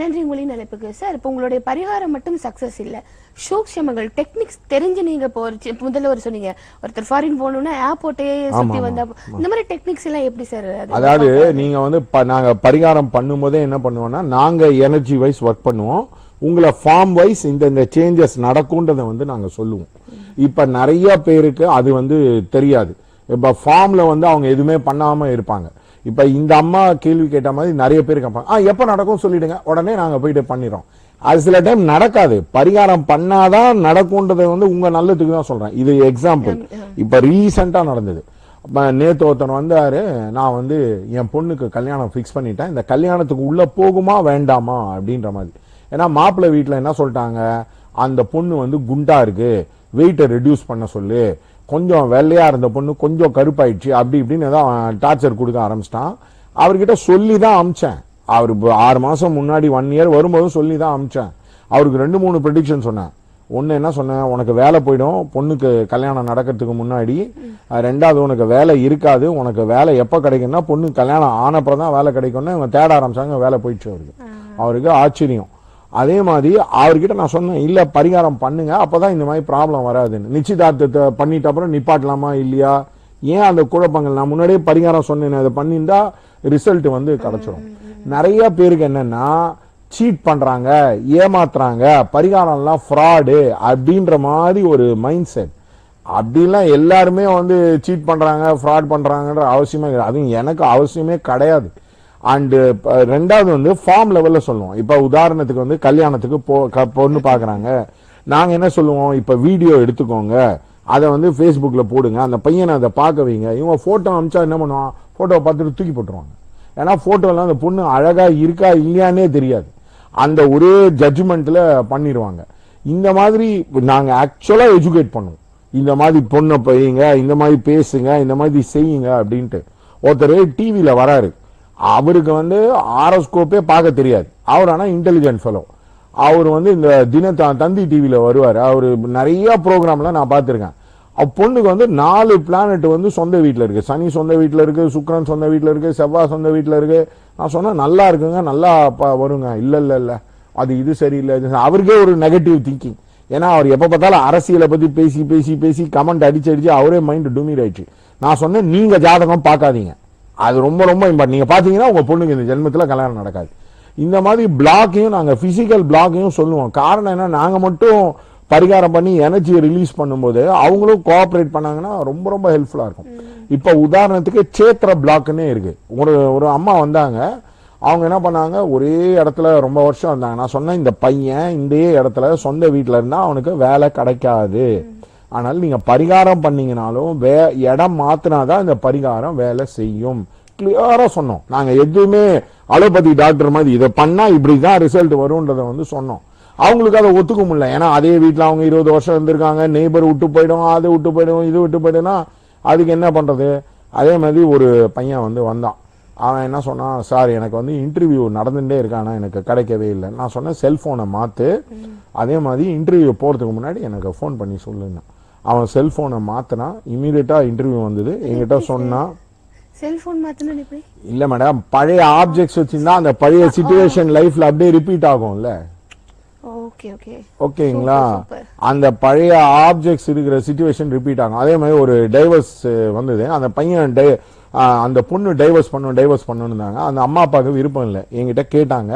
நன்றி உங்களின் அழைப்புக்கு சார். இப்போ உங்களுடைய பரிகாரம் மட்டும் சக்சஸ் இல்ல, சூக்ஷமங்கள் டெக்னிக்ஸ் தெரிஞ்சு நீங்க முதல்ல ஒரு சொன்னீங்க, ஒருத்தர் ஃபாரின் போகணும்னா ஏர்போர்ட்டே சுத்தி வந்தா, இந்த மாதிரி டெக்னிக்ஸ் எல்லாம் எப்படி சார்? அதாவது நீங்க வந்து நாங்க பரிகாரம் பண்ணும் போதே என்ன பண்ணுவோம்னா, நாங்க எனர்ஜி வைஸ் ஒர்க் பண்ணுவோம். உங்களை ஃபார்ம் வைஸ் இந்த சேஞ்சஸ் நடக்கும்ன்றதை வந்து நாங்க சொல்லுவோம். இப்ப நிறைய பேருக்கு அது வந்து தெரியாது. இப்ப ஃபார்ம்ல வந்து அவங்க எதுவுமே பண்ணாம இருப்பாங்க. இப்ப இந்த அம்மா கேள்வி கேட்ட மாதிரி நிறைய பேர் கேட்பாங்க, எப்ப நடக்கும் சொல்லிடுங்க, உடனே நாங்க போயிட்டு பண்ணிடுறோம். அது சில டைம் நடக்காது. பரிகாரம் பண்ணாதான் நடக்கும்ன்றதை வந்து உங்க நல்லதுக்கு தான் சொல்றேன். இது எக்ஸாம்பிள். இப்ப ரீசெண்டா நடந்தது. நேத்து ஒருத்தன் வந்தாரு, நான் வந்து என் பொண்ணுக்கு கல்யாணம் பிக்ஸ் பண்ணிட்டேன், இந்த கல்யாணத்துக்கு உள்ள போகுமா வேண்டாமா அப்படின்ற மாதிரி. ஏன்னா மாப்பிள்ளை வீட்டுல என்ன சொல்லிட்டாங்க, அந்த பொண்ணு வந்து குண்டா இருக்கு, வெயிட்டை ரெடியூஸ் பண்ண சொல்லு, கொஞ்சம் வெள்ளையா இருந்த பொண்ணு கொஞ்சம் கருப்பாயிடுச்சு, அப்படி இப்படின்னு ஏதாவது டார்ச்சர் கொடுக்க ஆரம்பிச்சிட்டான். அவர்கிட்ட சொல்லி தான் அமிச்சேன். அவர் 6 மாசம் முன்னாடி 1 year வரும்போதும் சொல்லி தான் அமிச்சேன். அவருக்கு 2-3 ப்ரெடிக்ஷன் சொன்னேன். ஒன்று என்ன சொன்னேன், உனக்கு வேலை போயிடும் பொண்ணுக்கு கல்யாணம் நடக்கிறதுக்கு முன்னாடி. 2வது உனக்கு வேலை இருக்காது, உனக்கு வேலை எப்போ கிடைக்கும்னா பொண்ணு கல்யாணம் ஆனப்புறம் தான் வேலை கிடைக்கும்னு இவங்க தேட ஆரம்பிச்சாங்க. வேலை போயிடுச்சு அவருக்கு ஆச்சரியம். அதே மாதிரி அவர்கிட்ட நான் சொன்னேன், இல்லை பரிகாரம் பண்ணுங்க அப்போதான் இந்த மாதிரி ப்ராப்ளம் வராதுன்னு. நிச்சயதார்த்தத்தை பண்ணிட்ட அப்புறம் நிப்பாட்டலாமா இல்லையா, ஏன் அந்த குழப்பங்கள், நான் முன்னாடியே பரிகாரம் சொன்னேன், அதை பண்ணியிருந்தா ரிசல்ட் வந்து கிடைச்சிடும். நிறைய பேருக்கு என்னன்னா சீட் பண்றாங்க, ஏமாத்துறாங்க, பரிகாரம்லாம் ஃப்ராடு அப்படின்ற மாதிரி ஒரு மைண்ட் செட். அப்படிலாம் எல்லாருமே வந்து சீட் பண்றாங்க ஃப்ராட் பண்றாங்கன்ற அவசியமே கிடையாது. அதுவும் எனக்கு அவசியமே கிடையாது. அண்டு 2வது வந்து ஃபார்ம் லெவல்ல சொல்லுவோம். இப்ப உதாரணத்துக்கு வந்து கல்யாணத்துக்கு பொண்ணு பாக்குறாங்க, நாங்க என்ன சொல்லுவோம், இப்ப வீடியோ எடுத்துக்கோங்க, அதை வந்து ஃபேஸ்புக்ல போடுங்க, அந்த பையனை அதை பார்க்க வைங்க. இவங்க போட்டோ அமிச்சா என்ன பண்ணுவான், போட்டோவை பார்த்துட்டு தூக்கி போட்டுருவாங்க. ஏன்னா போட்டோலாம் அந்த பொண்ணு அழகா இருக்கா இல்லையானே தெரியாது. அந்த ஒரே ஜட்ஜ்மெண்ட்ல பண்ணிடுவாங்க. இந்த மாதிரி நாங்க ஆக்சுவலா எஜுகேட் பண்ணுவோம். இந்த மாதிரி பொண்ணை பையங்க, இந்த மாதிரி பேசுங்க, இந்த மாதிரி செய்யுங்க அப்படின்ட்டு. ஒருத்தர் டிவியில வராரு, அவருக்கு வந்து ஆரோஸ்கோப்பே பார்க்க தெரியாது. அவர் ஆனா இன்டெலிஜென்ட் ஃபெலோ. அவர் வந்து இந்த தந்தி டிவியில வருவார். அவரு நிறைய ப்ரோக்ராம்லாம் நான் பார்த்திருக்கேன். பொண்ணுக்கு வந்து 4 பிளானட் வந்து சொந்த வீட்டில் இருக்கு. சனி சொந்த வீட்டில் இருக்கு, சுக்கிரன் சொந்த வீட்டில் இருக்கு, செவ்வாய் சொந்த வீட்டில் இருக்கு. நான் சொன்னேன் நல்லா இருக்குங்க, நல்லா வருங்க. இல்ல அது இது சரியில்லை. அவருக்கே ஒரு நெகட்டிவ் திங்கிங். ஏன்னா அவர் எப்ப பார்த்தாலும் அரசியலை பத்தி பேசி பேசி பேசி கமெண்ட் அடிச்சு அவரே மைண்ட் டூமீர் ஆயிடுச்சு. நான் சொன்னேன், நீங்க ஜாதகம் பார்க்காதீங்க, அது ரொம்ப ரொம்ப இம்பார்ட்டன். நீங்க பாத்தீங்கன்னா உங்க பொண்ணுக்கு இந்த ஜென்மத்துல கல்யாணம் நடக்காது. இந்த மாதிரி பிளாக்கையும் நாங்க பிசிக்கல் பிளாக்கையும் சொல்லுவோம். காரணம் என்ன, நாங்க மட்டும் பரிகாரம் பண்ணி எனர்ஜியை ரிலீஸ் பண்ணும்போது அவங்களும் கோஆபரேட் பண்ணாங்கன்னா ரொம்ப ரொம்ப ஹெல்ப்ஃபுல்லா இருக்கும். இப்ப உதாரணத்துக்கு சேத்திர பிளாக்னே இருக்கு. ஒரு அம்மா வந்தாங்க, அவங்க என்ன பண்ணாங்க, ஒரே இடத்துல ரொம்ப வருஷம் இருந்தாங்க. நான் சொன்னேன், இந்த பையன் இந்த இடத்துல சொந்த வீட்டுல இருந்தா அவனுக்கு வேலை கிடைக்காது, ஆனால் நீங்க பரிகாரம் பண்ணீங்கனாலும் இடம் மாத்தினாதான் இந்த பரிகாரம் வேலை செய்யும். கிளியரா சொன்னோம். நாங்க எதுவுமே அலோபதி டாக்டர் மாதிரி இதை பண்ணா இப்படிதான் ரிசல்ட் வரும்ன்றத வந்து சொன்னோம். அவங்களுக்கு அதை ஒத்துக்க முடியல. ஏன்னா அதே வீட்டில் அவங்க 20 வருஷம் இருந்திருக்காங்க, நெய்பர் விட்டு போயிடும், அது விட்டு போயிடும், இது விட்டு போயிடும்னா அதுக்கு என்ன பண்றது. அதே மாதிரி ஒரு பையன் வந்து வந்தான். அவன் என்ன சொன்னான், சார் எனக்கு வந்து இன்டர்வியூ நடந்துட்டே இருக்கானா எனக்கு கிடைக்கவே இல்லை. நான் சொன்னேன், செல்போனை மாத்து, அதே மாதிரி இன்டர்வியூ போறதுக்கு முன்னாடி எனக்கு ஃபோன் பண்ணி சொல்லுங்க. அவன் செல்போனை மாத்தினா இமீடியட்டா இன்டர்வியூ வந்தது. என்கிட்ட சொன்னா, செல்போன் மாத்தினா எப்படி? இல்ல மேடம், பழைய ஆப்ஜெக்ட்ஸ் வச்சிருந்தா அந்த பழைய சிச்சுவேஷன் லைஃப்ல அப்படியே ரிப்பீட் ஆகும்ல. ஓகேங்களா, அந்த பழைய ஆப்ஜெக்ட்ஸ் இருக்கிற சிச்சுவேஷன் ரிப்பீட் ஆகும். அதே மாதிரி ஒரு டைவர்ஸ் வந்தது. அந்த பையன் அந்த பொண்ணு டைவர்ஸ் பண்ணணும்னாங்க. அந்த அம்மா அப்பாவுக்கு விருப்பம் இல்லை. என்கிட்ட கேட்டாங்க.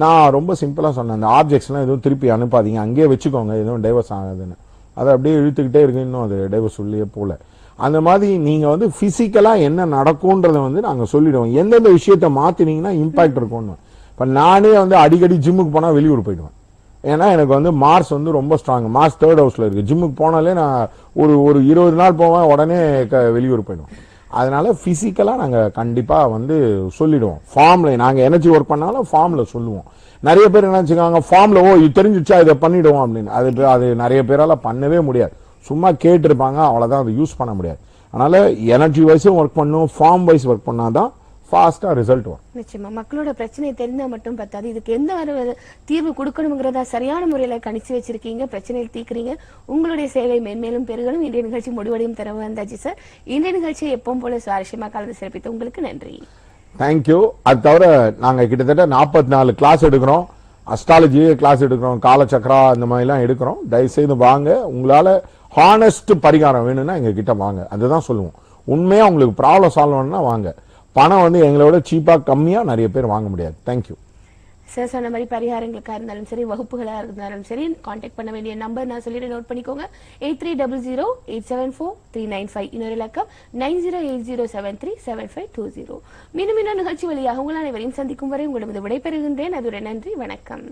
நான் ரொம்ப சிம்பிளா சொன்னேன், அந்த ஆப்ஜெக்ட்ஸ்லாம் எதுவும் திருப்பி அனுப்பாதீங்க, அங்கேயே வச்சுக்கோங்க, எதுவும் டைவர்ஸ் ஆகாதுன்னு. அதை அப்படியே இழுத்துக்கிட்டே இருக்கு, இன்னும் அது டைவர்ஸ் உள்ளே போல. அந்த மாதிரி நீங்க வந்து பிசிக்கலா என்ன நடக்கும்ன்றத வந்து நாங்க சொல்லிடுவோம். எந்தெந்த விஷயத்த மாத்தினீங்கன்னா இம்பாக்ட் இருக்கும்னு. இப்ப நானே வந்து அடிக்கடி ஜிம்முக்கு போனா வெளியூர் போயிடுவேன். ஏன்னா எனக்கு வந்து மார்ஸ் வந்து ரொம்ப ஸ்ட்ராங். மார்ஸ் 3rd ஹவுஸ்ல இருக்கு. ஜிம்முக்கு போனாலே நான் ஒரு 20 நாள் போவேன், உடனே வெளியூர் போயிடுவோம். அதனால பிசிக்கலா நாங்க கண்டிப்பா வந்து சொல்லிடுவோம். ஃபார்ம்ல நாங்க எனர்ஜி ஒர்க் பண்ணாலும் ஃபார்ம்ல சொல்லுவோம். நிறைய பேர் என்ன வச்சுக்காங்க, ஃபார்ம்ல இது தெரிஞ்சிச்சா இதை பண்ணிடுவோம் அப்படின்னு. அது நிறைய பேரால பண்ணவே முடியாது. சும்மா கேட்டிருப்பாங்க, அவ்வளவுதான், அதை யூஸ் பண்ண முடியாது. அதனால எனர்ஜி வைஸும் ஒர்க் பண்ணும், ஃபார்ம் வைஸ் ஒர்க் பண்ணாதான் ஃபாஸ்டா ரிசல்ட் வரும். நிச்சயமா மக்களோட பிரச்சனையை தெரிஞ்சா மட்டும் பத்தாது, இதுக்கு எந்த தீர்வு கொடுக்கணுங்கிறத சரியான முறையில கணிச்சு வச்சிருக்கீங்க, பிரச்சனையை தீர்க்கிறீங்க. உங்களுடைய சேவை மேன்மேலும் பெருகணும். இன்றைய நிகழ்ச்சி முடிவடையும் தர வந்தாச்சு சார். இன்றைய நிகழ்ச்சியை எப்பவும் போல சுவாரஸ்யமா கலந்து சிறப்பித்து உங்களுக்கு நன்றி. தேங்க்யூ. அது தவிர நாங்க கிட்டத்தட்ட 44 கிளாஸ் எடுக்கிறோம், அஸ்ட்ராலஜி கிளாஸ் எடுக்கிறோம், காலச்சக்கரா இந்த மாதிரி எல்லாம் எடுக்கிறோம். தயவுசெய்து வாங்க. உங்களால ஹானஸ்ட் பரிகாரம் வேணும்னா எங்க கிட்ட வாங்க, அதுதான் சொல்லுவோம். உண்மையா உங்களுக்கு ப்ராப்ளம் சால்வ் பண்ணா வாங்க. பணம் வந்து எங்களோட சீப்பா கம்மியா நிறைய பேர் வாங்க முடியாது. Thank you sir. சொன்ன மாதிரி பரிகாரங்களுக்காக இருந்தாலும் சரி, வகுப்புகளா இருந்தாலும் சரி, கான்டாக்ட் பண்ண வேண்டிய நம்பர் நான் சொல்லிட்டு நோட் பண்ணிக்கோங்க. 8300894395. இன்னொரு இலக்கம் 9080737520. மீண்டும் நிகழ்ச்சி வழியாக உங்கள் அனைவரையும் சந்திக்கும் வரை உங்களிடம் விடைபெறுகின்றேன். அதுவரை நன்றி, வணக்கம்.